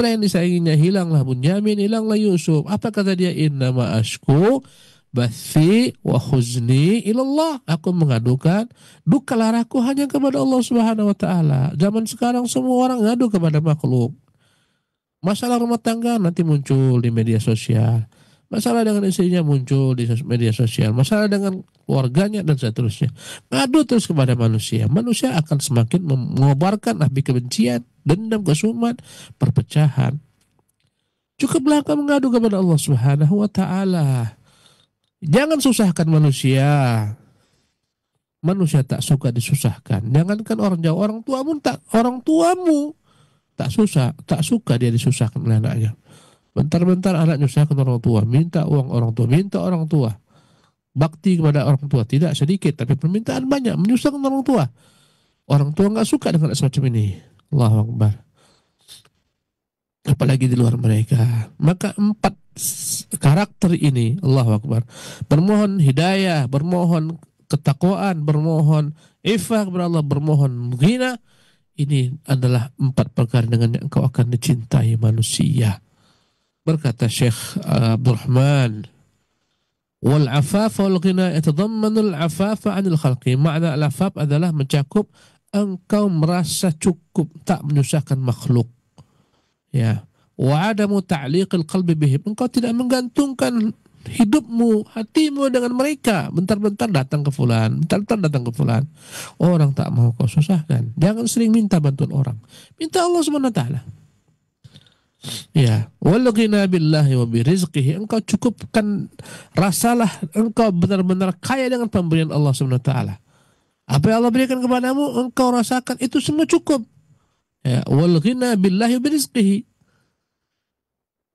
yang disayanginya, hilanglah Bunyamin, hilanglah Yusuf. Apa kata dia? Innama ashku bathi wa huzni ilallah. Aku mengadukan duka laraku hanya kepada Allah Subhanahu wa taala. Zaman sekarang semua orang ngadu kepada makhluk. Masalah rumah tangga nanti muncul di media sosial. Masalah dengan istrinya muncul di media sosial. Masalah dengan keluarganya dan seterusnya. Ngadu terus kepada manusia. Manusia akan semakin mengobarkan api kebencian, dendam, kesumat, perpecahan. Cukuplah kau mengadu kepada Allah Subhanahu wa taala. Jangan susahkan manusia. Manusia tak suka disusahkan. Jangankan orang jauh, orang tuamu tak suka dia disusahkan oleh anaknya. Bentar-bentar anak nyusahkan orang tua, minta uang orang tua, minta orang tua. Bakti kepada orang tua tidak sedikit, tapi permintaan banyak, menyusahkan orang tua. Orang tua nggak suka dengan semacam ini. Allahu Akbar. Apalagi di luar mereka. Maka 4 karakter ini, Allahu Akbar, bermohon hidayah, bermohon ketakwaan, bermohon ifah kepada Allah, bermohon ghina, ini adalah 4 perkara dengan yang engkau akan dicintai manusia. Berkata Syekh Abdurrahman, wal afaf wal ghina yatadammanu al afafa 'anil khalqi. Makna al afaf adalah mencakup engkau merasa cukup, tak menyusahkan makhluk. Ya. Wa adamu ta'liqil qalbi bihim. Engkau tidak menggantungkan hidupmu, hatimu dengan mereka. Bentar-bentar datang ke fulan, bentar-bentar datang ke fulan. Orang tak mau kau susahkan. Jangan sering minta bantuan orang. Minta Allah SWT. Ya, wal ghina billahi wa bi rizqihi. Engkau cukupkan, rasalah engkau benar-benar kaya dengan pemberian Allah SWT. Apa yang Allah berikan kepadamu, engkau rasakan itu semua cukup. Ya, wal ghina billahi wa bi rizqihi.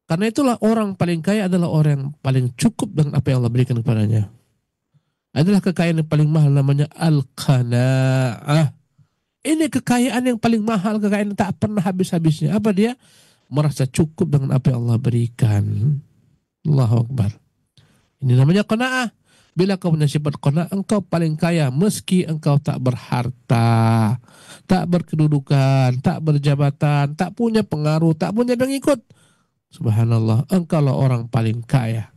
Karena itulah orang paling kaya adalah orang yang paling cukup dengan apa yang Allah berikan kepadanya. Adalah kekayaan yang paling mahal, namanya al-qanaa'ah. Ini kekayaan yang paling mahal, kekayaan yang tak pernah habis-habisnya. Apa dia? Merasa cukup dengan apa yang Allah berikan. Allahu Akbar. Ini namanya qanaa'ah. Bila kau punya sifat qanaa'ah, engkau paling kaya meski engkau tak berharta, tak berkedudukan, tak berjabatan, tak punya pengaruh, tak punya pengikut. Subhanallah, engkau lah orang paling kaya.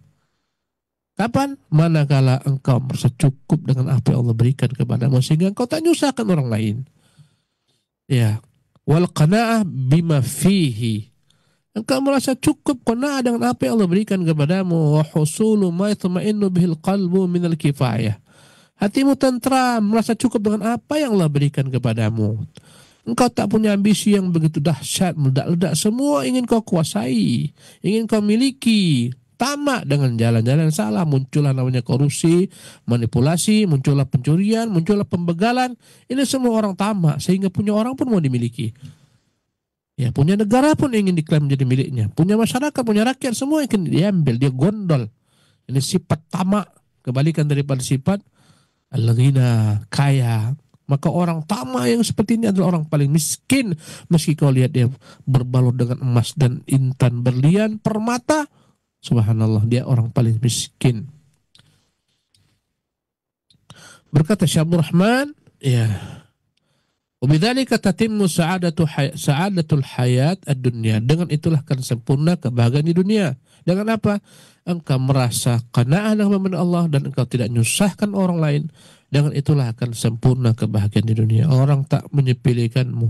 Kapan? Manakala engkau merasa cukup dengan apa yang Allah berikan kepadamu sehingga engkau tak nyusahkan orang lain. Ya, wal qanaa'ah bima fihi. Engkau merasa cukup, qanaa'ah dengan apa yang Allah berikan kepadamu. Wa husulu ma yatma'innu bihil qalbu minal kifayah. Hatimu tentram, merasa cukup dengan apa yang Allah berikan kepadamu. Engkau tak punya ambisi yang begitu dahsyat, meledak-ledak, semua ingin kau kuasai, ingin kau miliki. Tamak dengan jalan-jalan salah, muncullah namanya korupsi, manipulasi, muncullah pencurian, muncullah pembegalan. Ini semua orang tamak, sehingga punya orang pun mau dimiliki. Ya, punya negara pun ingin diklaim menjadi miliknya. Punya masyarakat, punya rakyat, semua ingin diambil, dia gondol. Ini sifat tamak, kebalikan daripada sifat al-ghina, kaya. Maka orang tamak yang seperti ini adalah orang paling miskin. Meski kau lihat dia berbalut dengan emas dan intan berlian, permata, subhanallah, dia orang paling miskin. Berkata Syekh Abdul Rahman, ya, wabidzalika tatimmu sa'adatul hayat ad-dunya. Dengan itulah akan sempurna kebahagiaan di dunia. Dengan apa? Engkau merasa qanaa'ah dengan pemberian Allah dan engkau tidak menyusahkan orang lain. Dengan itulah akan sempurna kebahagiaan di dunia. Orang tak menyepelekanmu,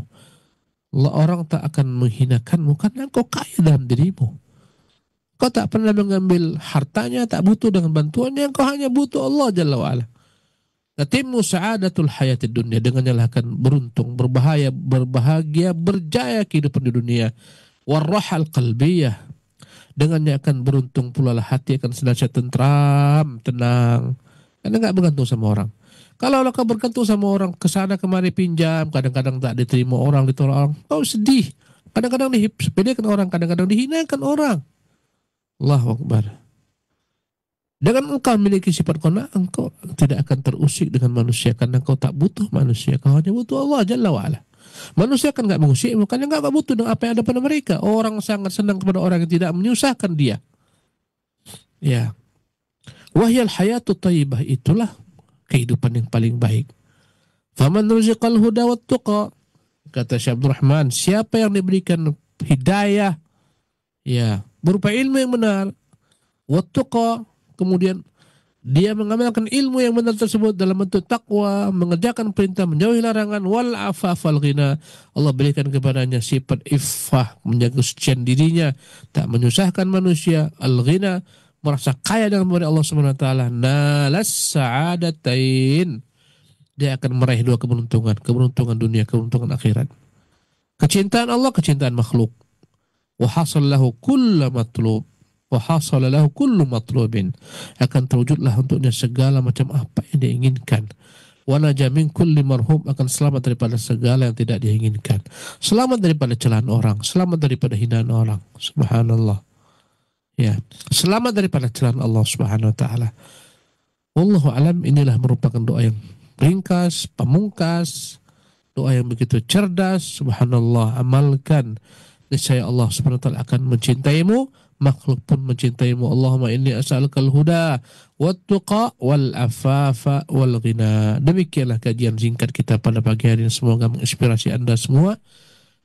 orang tak akan menghinakanmu karena engkau kaya dalam dirimu. Kau tak pernah mengambil hartanya, tak butuh dengan bantuannya, engkau hanya butuh Allah Jalla wa'ala. Tatimmu sa'adatul hayatid dunya. Dengannya akan beruntung, berbahagia, berjaya kehidupan di dunia. Warrahal qalbiyah. Dengannya akan beruntung pula lah hati, akan senantiasa tentram, tenang. Karena enggak bergantung sama orang. Kalau kau bergantung sama orang, kesana kemari pinjam, kadang-kadang tak diterima orang, ditolak orang, kau sedih. Kadang-kadang disepelekan orang, kadang-kadang dihinakan orang. Allahu Akbar. Dengan engkau memiliki sifat qanaa'ah, engkau tidak akan terusik dengan manusia karena engkau tak butuh manusia, kau hanya butuh Allah Jalla wa'ala. Manusia kan enggak mengusikmu karena enggak butuh dengan apa yang ada pada mereka. Orang sangat senang kepada orang yang tidak menyusahkan dia. Ya. Wahyal hayatu thayyibah, itulah kehidupan yang paling baik. Faman ruziqal huda wat tuqa, kata Syekh Abdul Rahman, siapa yang diberikan hidayah, ya, berupa ilmu yang benar, wat tuqa, kemudian dia mengamalkan ilmu yang benar tersebut dalam bentuk takwa, mengerjakan perintah, menjauhi larangan, wal afaf wal ghina, Allah berikan kepadanya sifat iffah, menjaga kesucian dirinya, tak menyusahkan manusia, al ghina, merasa kaya dengan pemberian Allah SWT, nalas sa'adatain, dia akan meraih dua keberuntungan, keberuntungan dunia, keberuntungan akhirat. Kecintaan Allah, kecintaan makhluk. Wa hasal lahu kullu matlub, wa hasal lahu kullu matlubin, akan terwujudlah untuknya segala macam apa yang dia inginkan. Wa naja min kulli marhum, akan selamat daripada segala yang tidak dia inginkan. Selamat daripada celaan orang, selamat daripada hinaan orang. Subhanallah. Ya, selamat daripada celaan Allah Subhanahu wa taala. Wallahu alam, inilah merupakan doa yang ringkas, pamungkas, doa yang begitu cerdas. Subhanallah, amalkan, niscaya Allah Subhanahu wa taala akan mencintaimu, makhluk pun mencintaimu. Allahumma inni as'alukal huda wat-tuqa wal afafa wal ghina. Demikianlah kajian singkat kita pada pagi hari ini. Semoga menginspirasi Anda semua,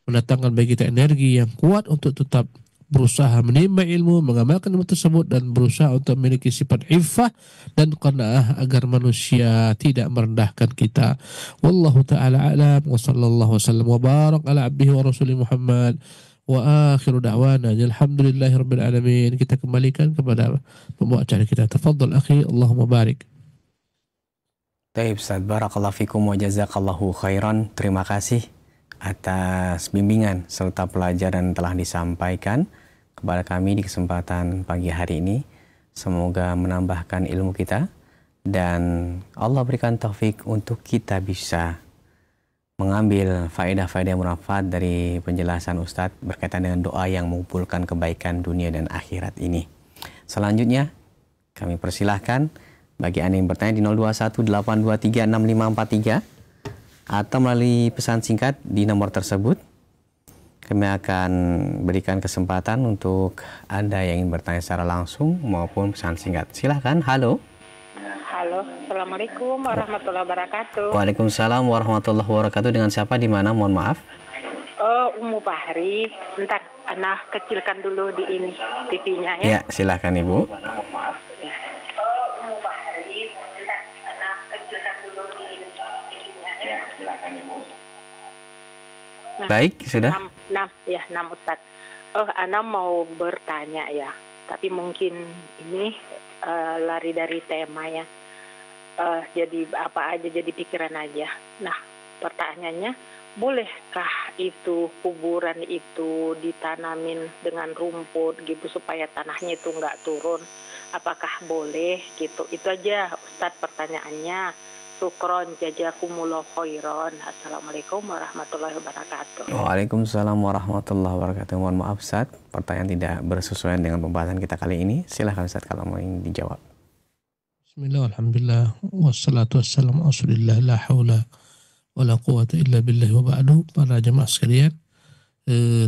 mendatangkan bagi kita energi yang kuat untuk tetap berusaha menimba ilmu, mengamalkan ilmu tersebut, dan berusaha untuk memiliki sifat iffah dan qanaah agar manusia tidak merendahkan kita. Wallahu ta'ala a'lam wa sallallahu wasallam wa barak ala abdihi wa rasulih Muhammad wa akhiru da'wana alhamdulillahi rabbil alamin. Kita kembalikan kepada pembawa acara kita. Tafadhal akhi, Allahumma barik. Baik Ustaz, barakallahu fikum wa jazakallahu khairan. Terima kasih atas bimbingan serta pelajaran telah disampaikan kepada kami di kesempatan pagi hari ini. Semoga menambahkan ilmu kita dan Allah berikan taufik untuk kita bisa mengambil faedah-faedah yang bermanfaat dari penjelasan Ustadz berkaitan dengan doa yang mengumpulkan kebaikan dunia dan akhirat ini. Selanjutnya kami persilahkan bagi Anda yang bertanya di 0218236543 atau melalui pesan singkat di nomor tersebut. Kami akan berikan kesempatan untuk Anda yang ingin bertanya secara langsung maupun pesan singkat. Silahkan. Halo. Halo, Assalamualaikum warahmatullahi wabarakatuh. Waalaikumsalam warahmatullahi wabarakatuh. Dengan siapa, di mana? Mohon maaf. Umu Bahri. Bentar, anak kecilkan dulu di ini TV-nya ya. Ya, silahkan Ibu. Nah, baik, sudah. Nah Ustaz. Ana mau bertanya ya, tapi mungkin ini lari dari tema ya. Jadi apa aja, jadi pikiran aja. Nah, pertanyaannya, bolehkah itu kuburan itu ditanamin dengan rumput gitu supaya tanahnya itu nggak turun? Apakah boleh gitu? Itu aja Ustaz pertanyaannya. Syukron, jazakumullah khairan. Assalamualaikum warahmatullahi wabarakatuh. Waalaikumsalam warahmatullahi wabarakatuh. Mohon maaf Ustaz, pertanyaan tidak bersesuaian dengan pembahasan kita kali ini. Silahkan Ustaz kalau mau dijawab. Bismillah, alhamdulillah, wassalatu wassalamu ala rasulillah, la hawla wa la quwata illa billah wa ba'du. Para jemaah sekalian,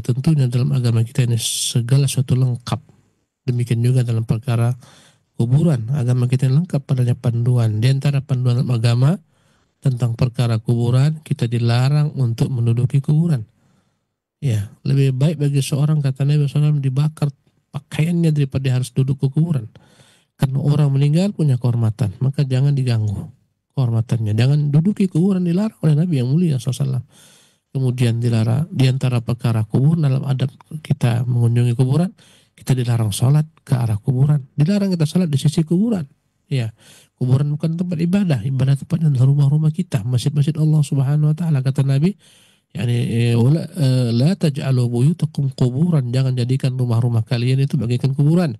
tentunya dalam agama kita ini segala sesuatu lengkap. Demikian juga dalam perkara kuburan, agama kita lengkap padanya panduan. Di antara panduan agama tentang perkara kuburan, kita dilarang untuk menduduki kuburan. Ya, lebih baik bagi seorang, kata Nabi SAW, dibakar pakaiannya daripada harus duduk ke kuburan. Karena orang meninggal punya kehormatan, maka jangan diganggu kehormatannya. Jangan duduki kuburan, dilarang oleh Nabi yang mulia SAW. Kemudian dilarang di antara perkara kuburan, dalam adab kita mengunjungi kuburan, kita dilarang sholat ke arah kuburan. Dilarang kita sholat di sisi kuburan. Ya, kuburan bukan tempat ibadah. Ibadah tempatnya adalah rumah-rumah kita, masjid-masjid Allah Subhanahu wa taala. Kata Nabi, la taj'alu buyutakum quburan. Jangan jadikan rumah-rumah kalian itu bagaikan kuburan.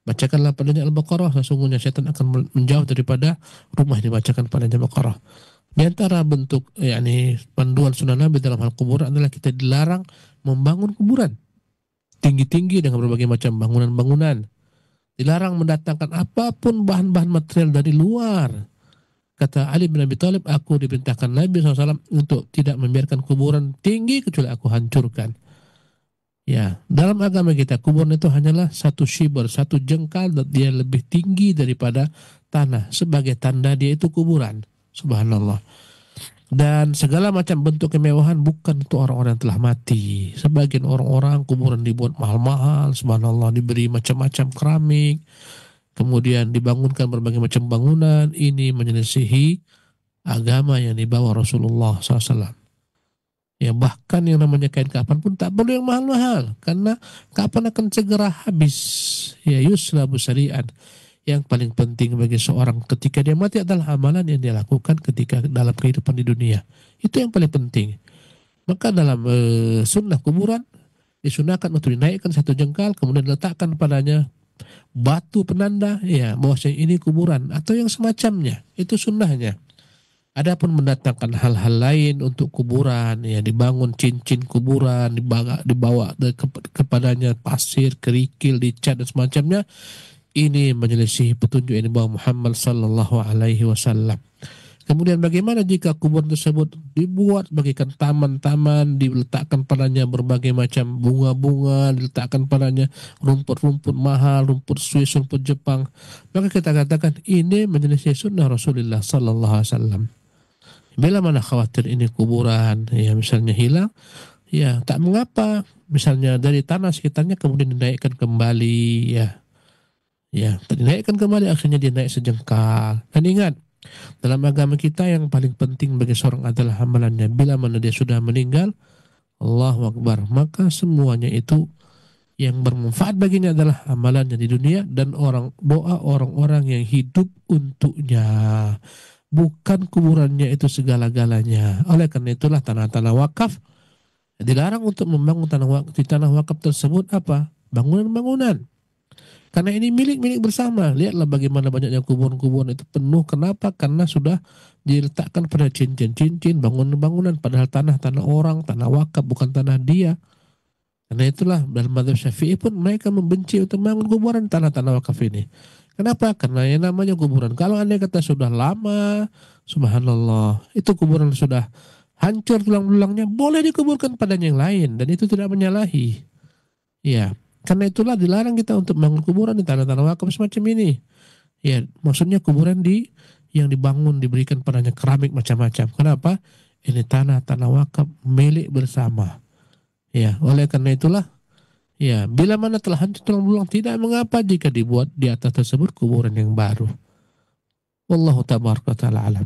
Bacakanlah padanya Al-Baqarah, sesungguhnya setan akan menjauh daripada rumah yang dibacakan padanya Al-Baqarah. Di antara bentuk panduan sunnah Nabi dalam hal kuburan adalah kita dilarang membangun kuburan tinggi-tinggi dengan berbagai macam bangunan-bangunan. Dilarang mendatangkan apapun bahan-bahan material dari luar. Kata Ali bin Abi Thalib, aku diperintahkan Nabi SAW untuk tidak membiarkan kuburan tinggi kecuali aku hancurkan. Ya, dalam agama kita kuburan itu hanyalah satu shibr, satu jengkal, dia lebih tinggi daripada tanah. Sebagai tanda dia itu kuburan. Subhanallah. Dan segala macam bentuk kemewahan bukan untuk orang-orang yang telah mati. Sebagian orang-orang kuburan dibuat mahal-mahal, subhanallah, diberi macam-macam keramik, kemudian dibangunkan berbagai macam bangunan. Ini menyelisihi agama yang dibawa Rasulullah SAW. Ya, bahkan yang namanya kain kafan pun tak perlu yang mahal-mahal, karena kafan akan segera habis. Ya, yuslabu sari'an. Yang paling penting bagi seorang ketika dia mati adalah amalan yang dia lakukan ketika dalam kehidupan di dunia. Itu yang paling penting. Maka dalam sunnah kuburan disunahkan untuk dinaikkan satu jengkal, kemudian diletakkan padanya batu penanda, ya, bahwasanya ini kuburan atau yang semacamnya. Itu sunnahnya. Adapun mendatangkan hal-hal lain untuk kuburan, ya, dibangun cincin kuburan, dibawa kepadanya pasir, kerikil, dicat dan semacamnya, ini menyelisih petunjuk yang dibawa Muhammad sallallahu alaihi wasallam. Kemudian bagaimana jika kuburan tersebut dibuat bagaikan taman-taman, diletakkan padanya berbagai macam bunga-bunga, diletakkan padanya rumput-rumput mahal, rumput Swiss, rumput Jepang. Maka kita katakan ini menyelisih sunnah Rasulullah sallallahu alaihi wasallam. Bila mana khawatir ini kuburan, ya misalnya hilang, ya tak mengapa. Misalnya dari tanah sekitarnya kemudian dinaikkan kembali, ya dinaikkan kembali, akhirnya dia naik sejengkal. Dan ingat, dalam agama kita yang paling penting bagi seorang adalah amalannya. Bila mana dia sudah meninggal, Allahu Akbar, maka semuanya itu yang bermanfaat baginya adalah amalannya di dunia dan doa orang-orang yang hidup untuknya. Bukan kuburannya itu segala-galanya. Oleh karena itulah tanah-tanah wakaf dilarang untuk membangun di tanah wakaf tersebut apa? Bangunan-bangunan. Karena ini milik-milik bersama. Lihatlah bagaimana banyaknya kuburan-kuburan itu penuh. Kenapa? Karena sudah diletakkan pada cincin-cincin, bangunan-bangunan. Padahal tanah-tanah orang, tanah wakaf, bukan tanah dia. Karena itulah dalam mazhab Syafi'i pun mereka membenci untuk membangun kuburan tanah-tanah wakaf ini. Kenapa? Karena yang namanya kuburan, kalau andai kata sudah lama, subhanallah, itu kuburan sudah hancur tulang-tulangnya, boleh dikuburkan pada yang lain. Dan itu tidak menyalahi. Ya. Karena itulah dilarang kita untuk membangun kuburan di tanah-tanah wakaf semacam ini. Ya, maksudnya kuburan yang dibangun diberikan padanya keramik macam-macam. Kenapa? Ini tanah-tanah wakaf milik bersama. Ya, oleh karena itulah, ya, bila mana telah hancur tulang-tulang, tidak mengapa jika dibuat di atas tersebut kuburan yang baru. Wallahu tabaraka ta'ala alam.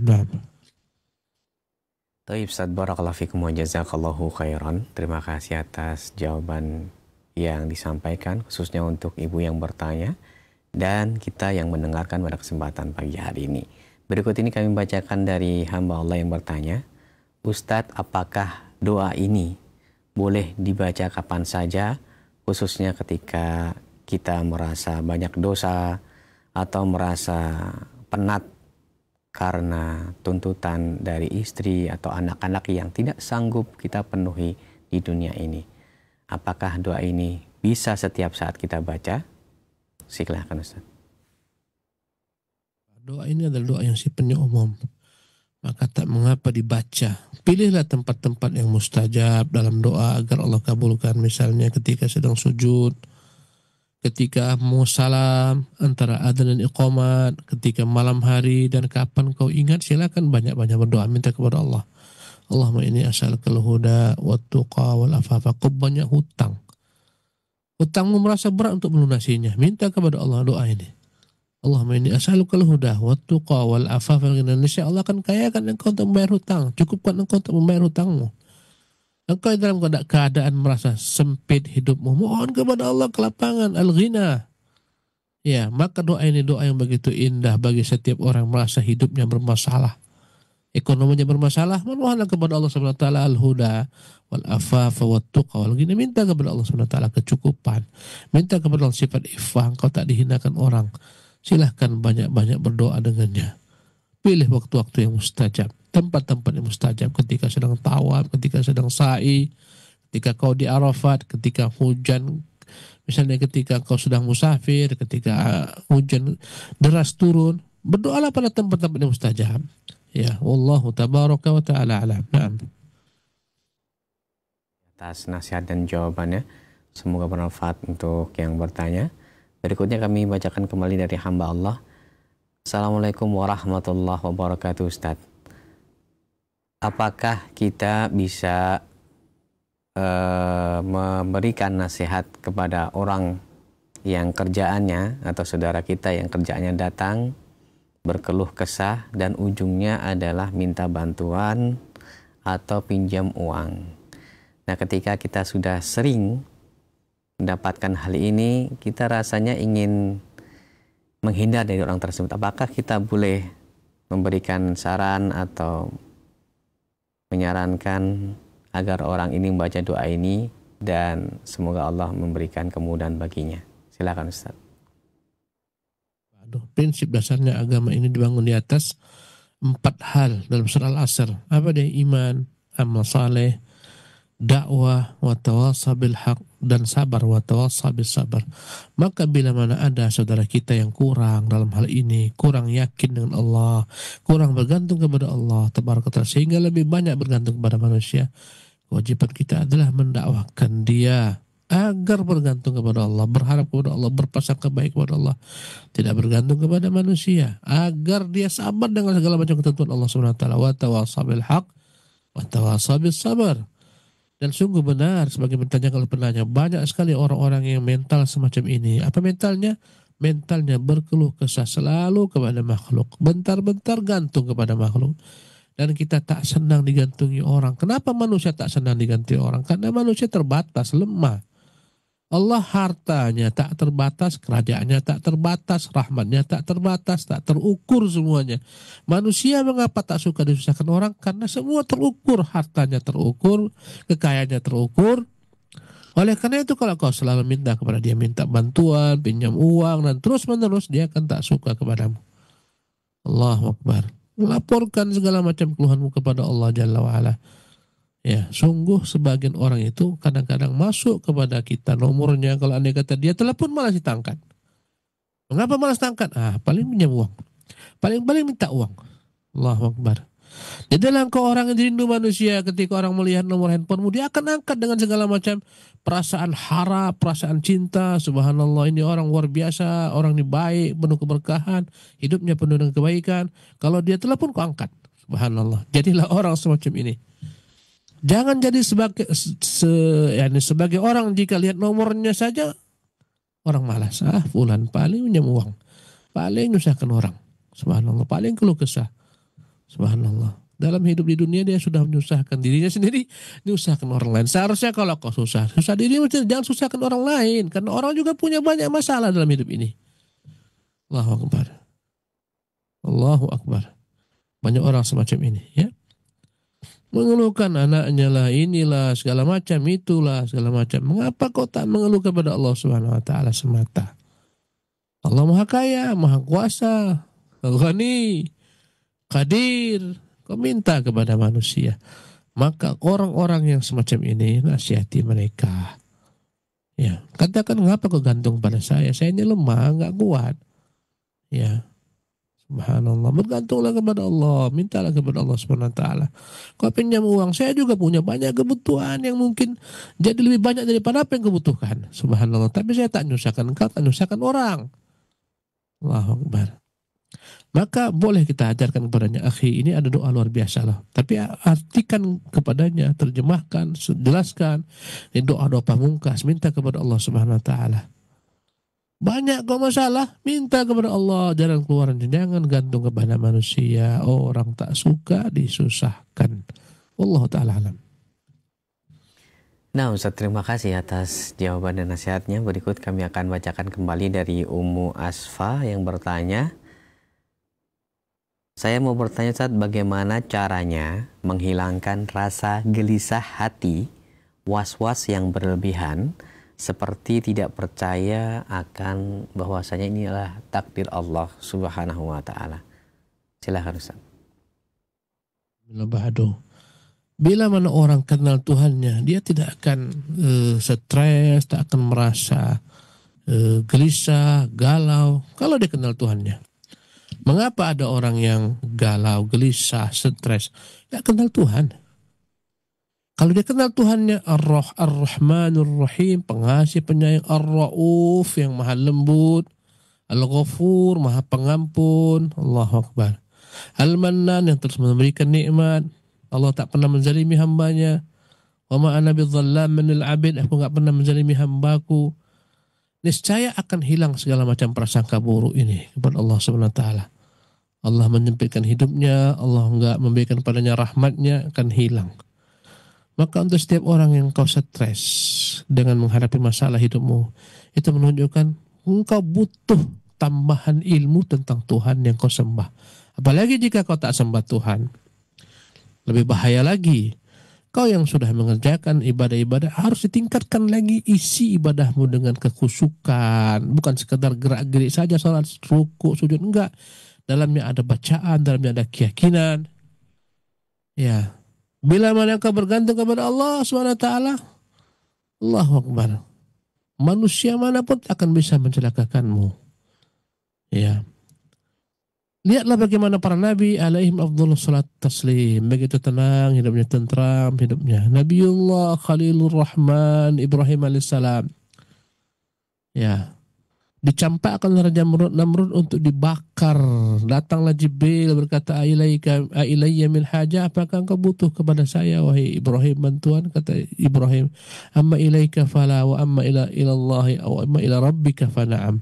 Taib Ustaz, barakallahu fikum wa jazakallahu khairan. Terima kasih atas jawaban yang disampaikan khususnya untuk ibu yang bertanya dan kita yang mendengarkan pada kesempatan pagi hari ini. Berikut ini kami bacakan dari hamba Allah yang bertanya, Ustadz, apakah doa ini boleh dibaca kapan saja, khususnya ketika kita merasa banyak dosa atau merasa penat karena tuntutan dari istri atau anak-anak yang tidak sanggup kita penuhi di dunia ini? Apakah doa ini bisa setiap saat kita baca? Silakan Ustaz. Doa ini adalah doa yang sifatnya umum. Maka tak mengapa dibaca. Pilihlah tempat-tempat yang mustajab dalam doa agar Allah kabulkan. Misalnya ketika sedang sujud, ketika mau salam antara adzan dan iqamat, ketika malam hari, dan kapan kau ingat, silakan banyak-banyak berdoa, minta kepada Allah. Allahumma inni as'alukal huda wat tuqa wal afafa. Kau banyak hutang. Hutangmu merasa berat untuk melunasinya. Minta kepada Allah doa ini. Allahumma inni as'alukal huda wat tuqa wal afafa. Insya Allah akan kayakan engkau untuk membayar hutang. Cukupkan engkau untuk membayar hutangmu. Engkau dalam keadaan merasa sempit hidupmu, mohon kepada Allah kelapangan, al-ghina. Ya, maka doa ini doa yang begitu indah bagi setiap orang merasa hidupnya bermasalah. Ekonominya bermasalah, mohonlah kepada Allah Subhanahu wa taala al-huda wal afafa wat tuqa wal ghina. Minta kepada Allah Subhanahu wa taala kecukupan. Minta kepada Allah sifat iffah, engkau tak dihinakan orang. Silahkan banyak-banyak berdoa dengannya. Pilih waktu-waktu yang mustajab, tempat-tempat yang mustajab, ketika sedang tawaf, ketika sedang sa'i, ketika kau di Arafat, ketika hujan, misalnya ketika kau sedang musafir, ketika hujan deras turun, berdoalah pada tempat-tempat yang mustajab. Ya, wallahu tabaraka wa ta'ala alam. Naam. Atas nasihat dan jawabannya, semoga bermanfaat untuk yang bertanya. Berikutnya kami bacakan kembali dari hamba Allah. Assalamualaikum warahmatullahi wabarakatuh, Ustaz. Apakah kita bisa memberikan nasihat kepada orang yang kerjaannya atau saudara kita yang kerjaannya datang berkeluh kesah dan ujungnya adalah minta bantuan atau pinjam uang? Nah, ketika kita sudah sering mendapatkan hal ini, kita rasanya ingin menghindar dari orang tersebut. Apakah kita boleh memberikan saran atau menyarankan agar orang ini membaca doa ini dan semoga Allah memberikan kemudahan baginya? Silakan Ustaz. Prinsip dasarnya agama ini dibangun di atas 4 hal dalam surah Al-Asr. Apa dia? Iman, amal saleh, dakwah, wa tawassaw bil haq, dan sabar, wa tawassaw bis sabar. Maka bila mana ada saudara kita yang kurang dalam hal ini, kurang yakin dengan Allah, kurang bergantung kepada Allah tabaraka ta'ala, sehingga lebih banyak bergantung kepada manusia, kewajiban kita adalah mendakwahkan dia agar bergantung kepada Allah, berharap kepada Allah, berprasangka baik kepada Allah, tidak bergantung kepada manusia, agar dia sabar dengan segala macam ketentuan Allah Subhanahu wa taala. Wa tawassaw bil haq wa tawassaw bis sabar. Dan sungguh benar sebagai bertanya oleh penanya, banyak sekali orang-orang yang mental semacam ini. Apa mentalnya? Mentalnya berkeluh kesah selalu kepada makhluk, bentar-bentar gantung kepada makhluk. Dan kita tak senang digantungi orang. Kenapa manusia tak senang digantungi orang? Karena manusia terbatas, lemah. Allah hartanya tak terbatas, kerajaannya tak terbatas, rahmatnya tak terbatas, tak terukur semuanya. Manusia mengapa tak suka disusahkan orang? Karena semua terukur, hartanya terukur, kekayaannya terukur. Oleh karena itu kalau kau selalu minta kepada dia, minta bantuan, pinjam uang, dan terus menerus, dia akan tak suka kepadamu. Allahu Akbar. Laporkan segala macam keluhanmu kepada Allah Jalla wa'ala. Ya, sungguh sebagian orang itu kadang-kadang masuk kepada kita nomornya, kalau andai kata dia telepon malah ditangkat. Mengapa malas tangkat? Paling pinjam uang. Paling minta uang. Allahu Akbar. Jadilah engkau orang yang dirindu manusia, ketika orang melihat nomor handphonemu, dia akan angkat dengan segala macam perasaan harap, perasaan cinta. Subhanallah, ini orang luar biasa, orang ini baik, penuh keberkahan, hidupnya penuh dengan kebaikan. Kalau dia telepon kau angkat. Subhanallah. Jadilah orang semacam ini. Jangan jadi sebagai orang jika lihat nomornya saja orang malas. Fulan paling pinjam uang, paling nyusahkan orang. Subhanallah, paling keluh kesah. Subhanallah. Dalam hidup di dunia dia sudah menyusahkan dirinya sendiri, menyusahkan orang lain. Seharusnya kalau kau susah diri, jangan susahkan orang lain, karena orang juga punya banyak masalah dalam hidup ini. Allahu Akbar. Allahu Akbar. Banyak orang semacam ini, ya. Mengeluhkan anaknya lah, inilah, segala macam, itulah, segala macam. Mengapa kau tak mengeluh kepada Allah Subhanahu wa taala semata? Allah Maha Kaya, Maha Kuasa, Ghani, Qadir. Kau minta kepada manusia. Maka orang-orang yang semacam ini, nasihati mereka. Ya, katakan, mengapa kau gantung pada saya? Saya ini lemah, enggak kuat. Ya. Subhanallah, bergantunglah kepada Allah, mintalah kepada Allah Subhanahu wa taala. Kau pinjam uang, saya juga punya banyak kebutuhan yang mungkin jadi lebih banyak daripada apa yang kau butuhkan. Subhanallah, tapi saya tak nyusahkan engkau, tak nyusahkan orang. Allahu Akbar. Maka boleh kita ajarkan kepadanya, akhi, ini ada doa luar biasa lah. Tapi artikan kepadanya, terjemahkan, jelaskan. Ini doa-doa pamungkas, minta kepada Allah Subhanahu wa taala. Banyak kau masalah, minta kepada Allah, jalan keluarnya, jangan gantung kepada manusia. Orang tak suka disusahkan. Wallahu ta'ala alam. Nah Ustaz, terima kasih atas jawaban dan nasihatnya. Berikut kami akan bacakan kembali dari Ummu Asfa yang bertanya, saya mau bertanya Ustaz, bagaimana caranya menghilangkan rasa gelisah hati, was-was yang berlebihan, seperti tidak percaya akan bahwasanya inilah takdir Allah Subhanahu wa taala. Silakan Ustaz. Bila mana orang kenal Tuhannya, dia tidak akan stres, tak akan merasa gelisah, galau kalau dia kenal Tuhannya. Mengapa ada orang yang galau, gelisah, stres? Tidak kenal Tuhan. Kalau dia kenal Tuhannya, Ar-Rahmanur Rahim, pengasih penyayang, Ar-Rauf yang maha lembut, Al-Ghafur, maha pengampun, Allahu Akbar. Al-Mannan yang terus memberikan nikmat, Allah tak pernah menzalimi hambanya. Wa ma ana bidzallamin lil abid, aku enggak pernah menzalimi hambaku. Niscaya akan hilang segala macam prasangka buruk ini kepada Allah Subhanahu wa taala. Allah menyempitkan hidupnya, Allah enggak memberikan padanya rahmatnya, akan hilang. Maka untuk setiap orang yang kau stres dengan menghadapi masalah hidupmu, itu menunjukkan engkau butuh tambahan ilmu tentang Tuhan yang kau sembah. Apalagi jika kau tak sembah Tuhan. Lebih bahaya lagi, kau yang sudah mengerjakan ibadah-ibadah harus ditingkatkan lagi isi ibadahmu dengan kekhusyukan. Bukan sekedar gerak-gerik saja salat, ruku, sujud, enggak. Dalamnya ada bacaan, dalamnya ada keyakinan. Ya. Bila mana kau bergantung kepada Allah SWT, Allahu Akbar. Manusia manapun akan bisa mencelakakanmu. Ya. Lihatlah bagaimana para nabi alaihim afdhalus salat taslim. Begitu tenang, hidupnya tentram, hidupnya. Nabiullah Khalilur Rahman Ibrahim alaihissalam. Ya. Dicampakkan Raja Namrud untuk dibakar. Datanglah Jibril berkata, Ailayya min haja, apakah engkau butuh kepada saya wahai Ibrahim bantuan? Kata Ibrahim, amma ilaika fala wa amma ila ilallahi wa amma ila rabbika fana'am.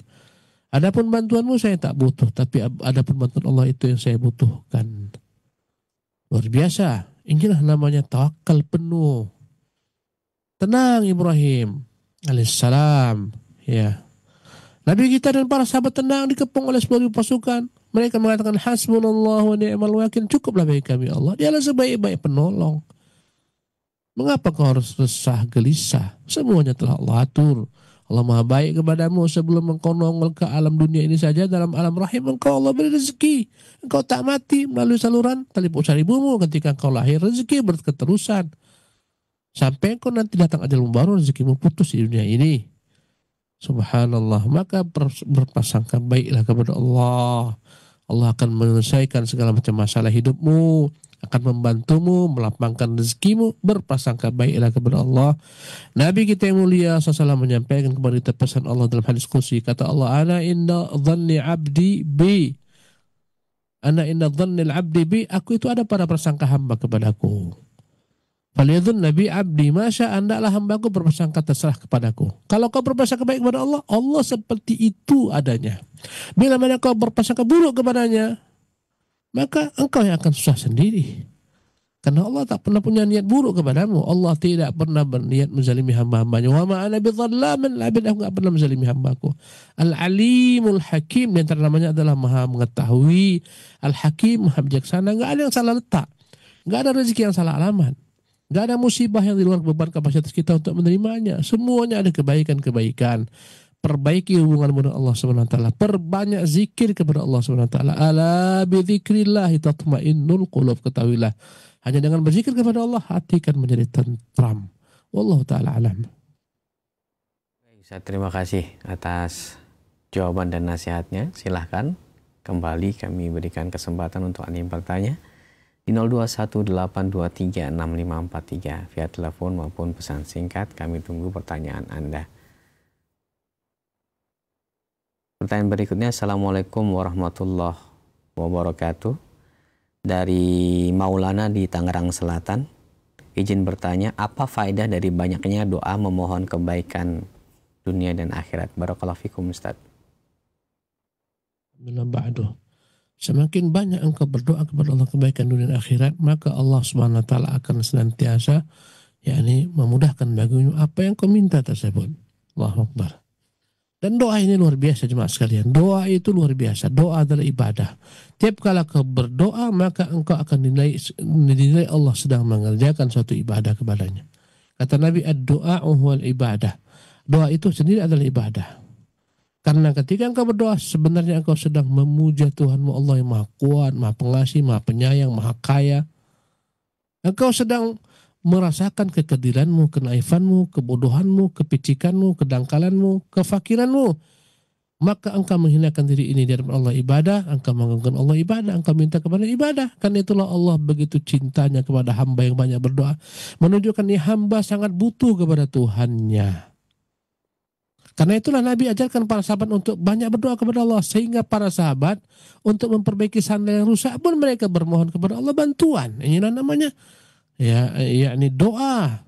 Adapun bantuanmu saya tak butuh, tapi adapun bantuan Allah itu yang saya butuhkan. Luar biasa. Inilah namanya tawakal penuh. Tenang Ibrahim alaihissalam. Ya. Nabi kita dan para sahabat tenang dikepung oleh 10.000 pasukan. Mereka mengatakan hasbunallah wa ni'mal wakil, cukuplah bagi kami Allah. Dialah sebaik-baik penolong. Mengapa kau harus resah gelisah? Semuanya telah Allah atur. Allah Maha baik kepadamu sebelum engkau nongol ke alam dunia ini saja. Dalam alam rahim engkau Allah beri rezeki. Engkau tak mati melalui saluran tali pusar ibumu. Ketika engkau lahir rezeki berketerusan. Sampai engkau nanti datang ajalmu baru rezekimu putus di dunia ini. Subhanallah. Maka berprasangka baiklah kepada Allah. Allah akan menyelesaikan segala macam masalah hidupmu, akan membantumu, melapangkan rezekimu. Berprasangka baiklah kepada Allah. Nabi kita yang mulia SAW menyampaikan kepada kita pesan Allah dalam hadis qudsi. Kata Allah, ana inna dhanni abdi bi. Ana inna dhanni al-abdi bi. Aku itu ada pada prasangka hamba kepadaku. Faliyadun Nabi abdi masya, andaklah hambaku berprasangka terserah kepadaku. Kalau kau berprasangka baik kepada Allah, Allah seperti itu adanya. Bila mana kau berprasangka buruk kepadanya, maka engkau yang akan susah sendiri. Karena Allah tak pernah punya niat buruk kepadamu. Allah tidak pernah berniat menzalimi hamba-hambanya. Wa ma ana bidzallamin labid, aku tidak pernah menzalimi hambaku. Al-Alimul Hakim, di antara namanya adalah Maha mengetahui. Al-Hakim, Maha bijaksana. Enggak ada yang salah letak. Enggak ada rezeki yang salah alamat. Gak ada musibah yang di luar beban kapasitas kita untuk menerimanya. Semuanya ada kebaikan-kebaikan. Perbaiki hubungan dengan Allah SWT. Perbanyak zikir kepada Allah SWT. Ala bidzikrillah tatmainnul qulub. Ketahuilah, hanya dengan berzikir kepada Allah hati kan menjadi tentram. Wallahu ta'ala alam. Ustaz, terima kasih atas jawaban dan nasihatnya. Silahkan kembali kami berikan kesempatan untuk Anda yang bertanya di 0218236543 via telepon maupun pesan singkat. Kami tunggu pertanyaan Anda. Pertanyaan berikutnya, Assalamualaikum warahmatullahi wabarakatuh. Dari Maulana di Tangerang Selatan. Izin bertanya, apa faedah dari banyaknya doa memohon kebaikan dunia dan akhirat? Barakallahu fikum Ustaz. Bila ba'du. Semakin banyak engkau berdoa kepada Allah kebaikan dunia dan akhirat, maka Allah Subhanahu wa taala akan senantiasa memudahkan bagimu apa yang kau minta tersebut. Allahu Akbar. Dan doa ini luar biasa jemaah sekalian. Doa itu luar biasa. Doa adalah ibadah. Tiap kala kau berdoa, maka engkau akan dinilai Allah sedang mengerjakan suatu ibadah kepadanya. Kata Nabi, ad-du'a huwal ibadah. Doa itu sendiri adalah ibadah. Karena ketika engkau berdoa, sebenarnya engkau sedang memuja Tuhanmu Allah yang Maha Kuat, Maha Pengasih, Maha Penyayang, Maha Kaya. Engkau sedang merasakan kekediranmu, kenaifanmu, kebodohanmu, kepicikanmu, kedangkalanmu, kefakiranmu. Maka engkau menghinakan diri ini di hadapan Allah ibadah, engkau mengagungkan Allah ibadah, engkau minta kepada ibadah. Karena itulah Allah begitu cintanya kepada hamba yang banyak berdoa. Menunjukkan ini hamba sangat butuh kepada Tuhannya. Karena itulah Nabi ajarkan para sahabat untuk banyak berdoa kepada Allah. Sehingga para sahabat untuk memperbaiki sandal yang rusak pun mereka bermohon kepada Allah bantuan. Inilah namanya yakni doa.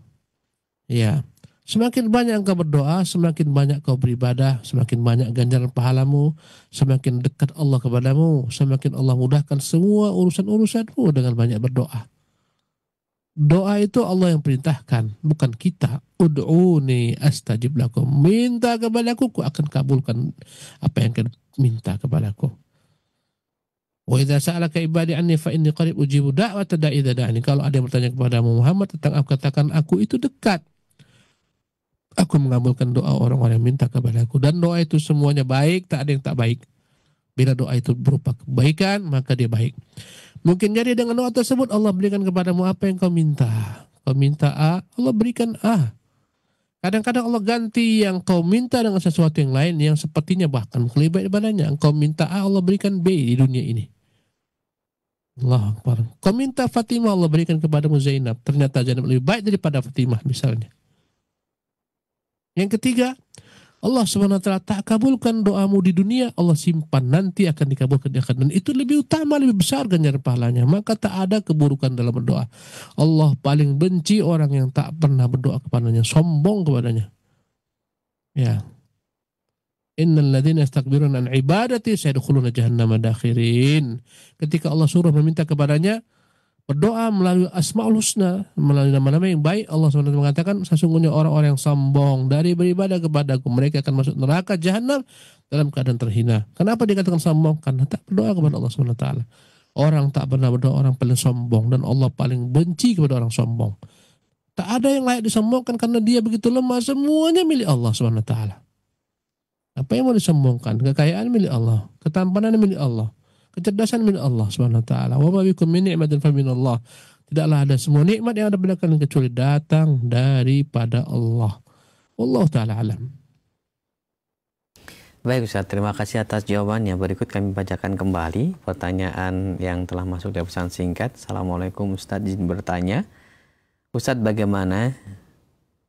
Ya, semakin banyak engkau berdoa, semakin banyak kau beribadah, semakin banyak ganjaran pahalamu, semakin dekat Allah kepadamu, semakin Allah mudahkan semua urusan-urusanmu dengan banyak berdoa. Doa itu Allah yang perintahkan, bukan kita. Ud'uni astajib lakum. Minta kepadaku, ku akan kabulkan apa yang kau minta kepadaku. Wa idza sa'alaka ibadi anni fa inni qarib ujibu da'wata da'i idza da'ani. Kalau ada yang bertanya kepada Muhammad tentang aku, katakan aku itu dekat. Aku mengabulkan doa orang-orang yang minta kepadaku. Dan doa itu semuanya baik, tak ada yang tak baik. Bila doa itu berupa kebaikan, maka dia baik. Mungkin jadi dengan doa tersebut Allah berikan kepadamu apa yang kau minta. Kau minta A, Allah berikan A. Kadang-kadang Allah ganti yang kau minta dengan sesuatu yang lain yang sepertinya bahkan lebih baik daripadanya. Engkau minta A, Allah berikan B di dunia ini. Allah Akbar. Kau minta Fatimah, Allah berikan kepadamu Zainab. Ternyata Zainab lebih baik daripada Fatimah misalnya. Yang ketiga, Allah SWT tak kabulkan doamu di dunia, Allah simpan, nanti akan dikabulkan di akhirat. Dan itu lebih utama, lebih besar ganjaran pahalanya. Maka tak ada keburukan dalam berdoa. Allah paling benci orang yang tak pernah berdoa kepadanya, sombong kepadanya. Ya. Innal ladzina yastakbiruna an ibadati sayadkhuluna jahannama dakhirin. Ketika Allah suruh meminta kepadanya, berdoa melalui Asmaul Husna, melalui nama-nama yang baik, Allah SWT mengatakan sesungguhnya orang-orang yang sombong dari beribadah kepadaku, mereka akan masuk neraka jahanam dalam keadaan terhina. Kenapa dikatakan sombong? Karena tak berdoa kepada Allah SWT. Orang tak pernah berdoa, orang paling sombong, dan Allah paling benci kepada orang sombong. Tak ada yang layak disombongkan karena dia begitu lemah, semuanya milik Allah SWT. Apa yang mau disombongkan? Kekayaan milik Allah, ketampanan milik Allah, kecerdasan milik Allah SWT. Wa ma bikum min ni'matin fa min Allah. Tidaklah ada semua nikmat yang ada pada kalian kecuali datang daripada Allah. Wallahu taala alam. Baik Ustaz, terima kasih atas jawabannya. Berikut kami bacakan kembali pertanyaan yang telah masuk dari pesan singkat. Assalamualaikum Ustaz, izin bertanya. Ustaz, bagaimana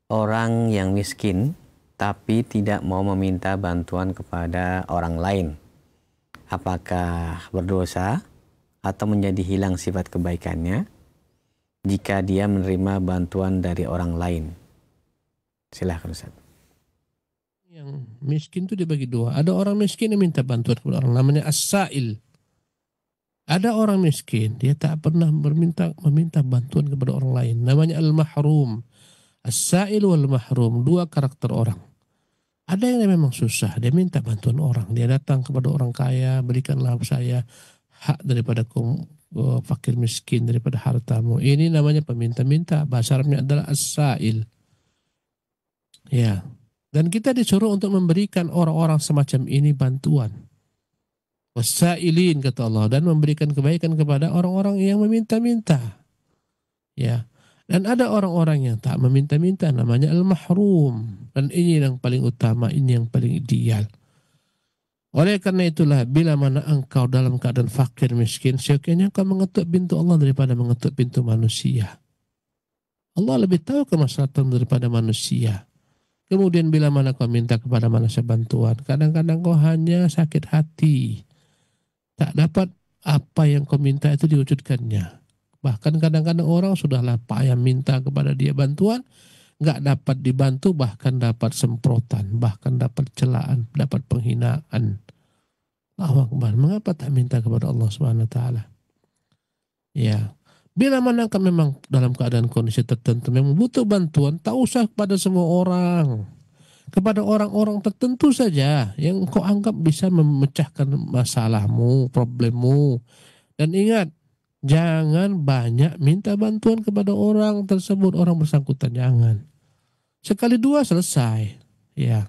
orang yang miskin tapi tidak mau meminta bantuan kepada orang lain? Apakah berdosa atau menjadi hilang sifat kebaikannya jika dia menerima bantuan dari orang lain? Silahkan Ustaz. Yang miskin itu dibagi dua. Ada orang miskin yang minta bantuan kepada orang, namanya as-sa'il. Ada orang miskin, dia tak pernah meminta bantuan kepada orang lain, namanya al-mahrum. As-sa'il wal mahrum, dua karakter orang. Ada yang memang susah, dia minta bantuan orang. Dia datang kepada orang kaya, berikanlah saya hak daripada fakir miskin, daripada hartamu. Ini namanya peminta-minta. Bahasa Arabnya adalah as-sa'il. Ya. Dan kita disuruh untuk memberikan orang-orang semacam ini bantuan. Was-sa'ilin kata Allah, dan memberikan kebaikan kepada orang-orang yang meminta-minta. Ya. Dan ada orang-orang yang tak meminta-minta, namanya al-mahrum. Dan ini yang paling utama, ini yang paling ideal. Oleh karena itulah, bila mana engkau dalam keadaan fakir miskin, seyogyanya engkau mengetuk pintu Allah daripada mengetuk pintu manusia. Allah lebih tahu kemaslahatan daripada manusia. Kemudian bila mana kau minta kepada manusia bantuan, kadang-kadang kau hanya sakit hati. Tak dapat apa yang kau minta itu diwujudkannya. Bahkan kadang-kadang orang sudahlah payah minta kepada dia bantuan, nggak dapat dibantu, bahkan dapat semprotan, bahkan dapat celaan, dapat penghinaan. Allahu Akbar. Mengapa tak minta kepada Allah SWT? Ya. Bila mana kau memang dalam keadaan kondisi tertentu memang butuh bantuan, tak usah kepada semua orang. Kepada orang-orang tertentu saja yang kau anggap bisa memecahkan masalahmu, problemmu. Dan ingat, jangan banyak minta bantuan kepada orang tersebut, orang bersangkutan, jangan. Sekali dua selesai. Ya.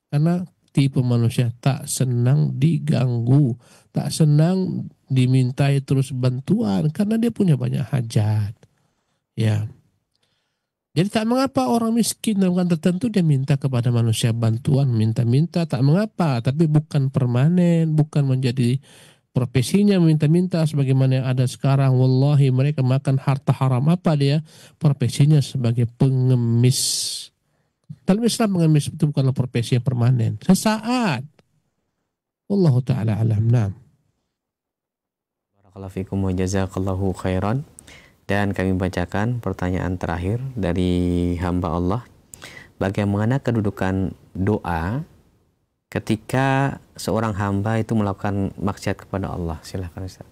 Karena tipe manusia tak senang diganggu, tak senang dimintai terus bantuan karena dia punya banyak hajat. Ya. Jadi tak mengapa orang miskin dalam keadaan tertentu dia minta kepada manusia bantuan, minta-minta, tak mengapa, tapi bukan permanen, bukan menjadi profesinya minta-minta sebagaimana yang ada sekarang. Wallahi mereka makan harta haram. Apa dia? Profesinya sebagai pengemis. Dalam Islam pengemis itu bukanlah profesi yang permanen. Sesaat. Wallahu ta'ala alam. Naam. Barakallahu fikum wa jazakallahu khairan. Dan kami bacakan pertanyaan terakhir dari hamba Allah. Bagaimana kedudukan doa ketika seorang hamba itu melakukan maksiat kepada Allah? Silahkan Ustaz.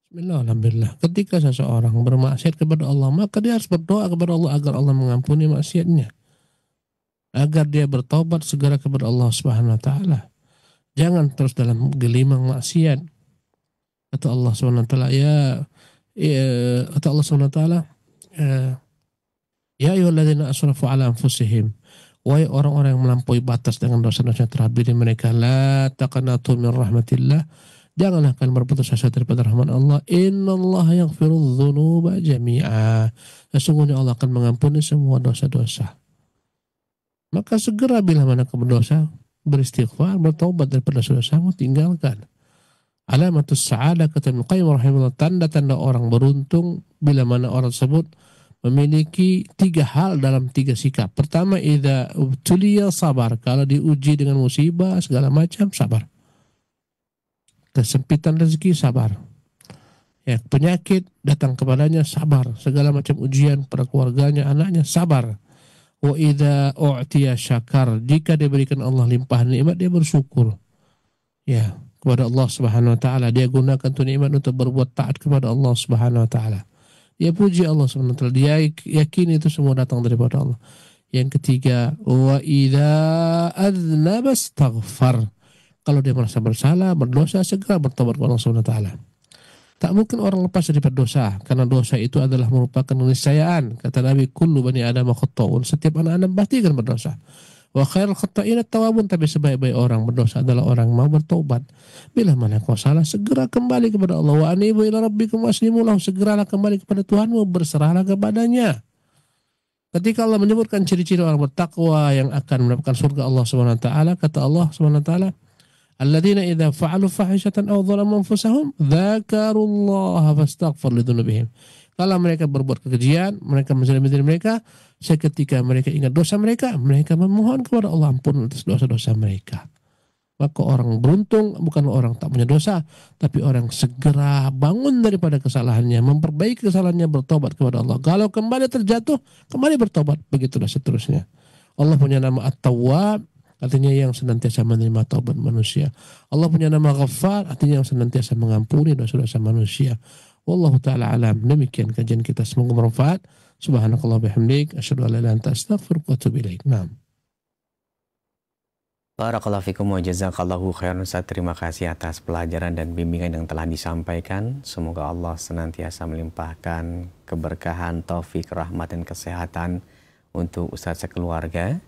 Bismillah, alhamdulillah. Ketika seseorang bermaksiat kepada Allah, maka dia harus berdoa kepada Allah agar Allah mengampuni maksiatnya. Agar dia bertaubat segera kepada Allah Subhanahu wa taala. Jangan terus dalam gelimang maksiat. Kata Allah Subhanahu wa taala, kata Allah Subhanahu wa taala, ya ayyuhalladzina asrafu ala anfusihim. Wahai orang-orang yang melampaui batas dengan dosa-dosa terhadap mereka, la taqnatu min rahmatillah. Janganlah kalian berputus asa daripada rahmat Allah. Innallaha yaghfirudz dzunuba jami'a. Sesungguhnya Allah akan mengampuni semua dosa-dosa. Maka segera bila mana kamu berdosa, beristighfar, bertobat daripada dosa-dosamu, tinggalkan. Alamatus sa'adah, kata Ibnu Qayyim rahimahullah, tanda-tanda orang beruntung bila mana orang tersebut memiliki 3 hal dalam 3 sikap. Pertama, idza ubtuliya sabar, kalau diuji dengan musibah segala macam, sabar. Kesempitan rezeki, sabar. Ya, penyakit datang kepadanya, sabar. Segala macam ujian pada keluarganya, anaknya, sabar. Wa idza u'tiya syakar, jika diberikan Allah limpahan nikmat, dia bersyukur. Ya, kepada Allah Subhanahu wa taala, dia gunakan tu nikmat untuk berbuat taat kepada Allah Subhanahu wa taala. Dia puji Allah Subhanahu wa taala, dia yakini itu semua datang daripada Allah. Yang ketiga, wa idza adznaba astaghfar, kalau dia merasa bersalah, berdosa, segera bertobat kepada Allah Subhanahu wa taala. Tak mungkin orang lepas daripada dosa, karena dosa itu adalah merupakan keniscayaan. Kata Nabi, kullu bani Adam khata'un, setiap anak Adam pasti akan berdosa. Wa khairul khata'in at-tawwabun, tapi sebaik-baik orang berdosa adalah orang mau bertobat. Bila mana kau salah, segera kembali kepada Allah. Wa anibu ila rabbikum waslimu lahu, segeralah kembali kepada Tuhanmu, berserahlah kepadanya. Ketika Allah menyebutkan ciri-ciri orang bertakwa yang akan mendapatkan surga Allah Subhanahu wa taala, kata Allah Subhanahu wa taala, alladzina idza fa'alu fahishatan aw dzalamu anfusahum dzakarullaha fastaghfir lidzunubihim. Kalau mereka berbuat kekejian, mereka menzalimi diri mereka, seketika mereka ingat dosa mereka, mereka memohon kepada Allah ampun atas dosa-dosa mereka. Maka orang beruntung bukan orang tak punya dosa, tapi orang segera bangun daripada kesalahannya, memperbaiki kesalahannya, bertobat kepada Allah. Kalau kembali terjatuh, kembali bertobat, begitulah seterusnya. Allah punya nama At-Tawwab, artinya yang senantiasa menerima taubat manusia. Allah punya nama Ghaffar, artinya yang senantiasa mengampuni dosa-dosa manusia. Wallahu ta'ala alam. Demikian kajian kita, semoga bermanfaat. Subhanakallah bihamdik, asyhadu an la ilaha illa anta, astaghfiruka wa atubu ilaik. Naam. Barakallahu fikum wa jazakallahu khairan. Ustaz, terima kasih atas pelajaran dan bimbingan yang telah disampaikan. Semoga Allah senantiasa melimpahkan keberkahan, taufik, rahmat dan kesehatan untuk Ustaz sekeluarga,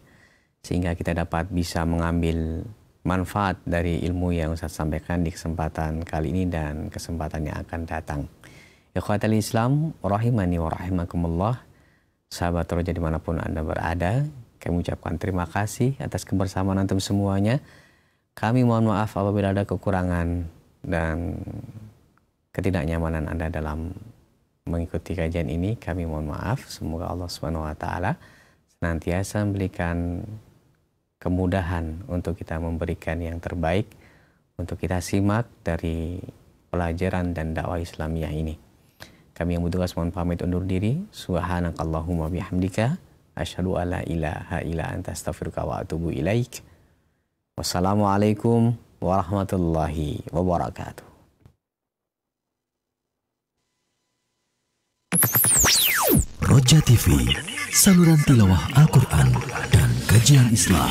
sehingga kita dapat bisa mengambil manfaat dari ilmu yang Ustaz sampaikan di kesempatan kali ini dan kesempatan yang akan datang. Ikhwatal Islam, rahimani wa rahimakumullah, sahabat Roja dimanapun Anda berada, kami ucapkan terima kasih atas kebersamaan antum semuanya. Kami mohon maaf apabila ada kekurangan dan ketidaknyamanan Anda dalam mengikuti kajian ini. Kami mohon maaf. Semoga Allah Subhanahu wa taala senantiasa memberikan kemudahan untuk kita memberikan yang terbaik untuk kita simak dari pelajaran dan dakwah Islamiyah ini. Kami yang bertugas mohon pamit undur diri. Subhanakallahumma bihamdika, asyhadu alla ilaha illa anta, astaghfiruka wa atubu ilaik. Wassalamualaikum warahmatullahi wabarakatuh. Roja TV, saluran tilawah Al-Quran dan kajian Islam.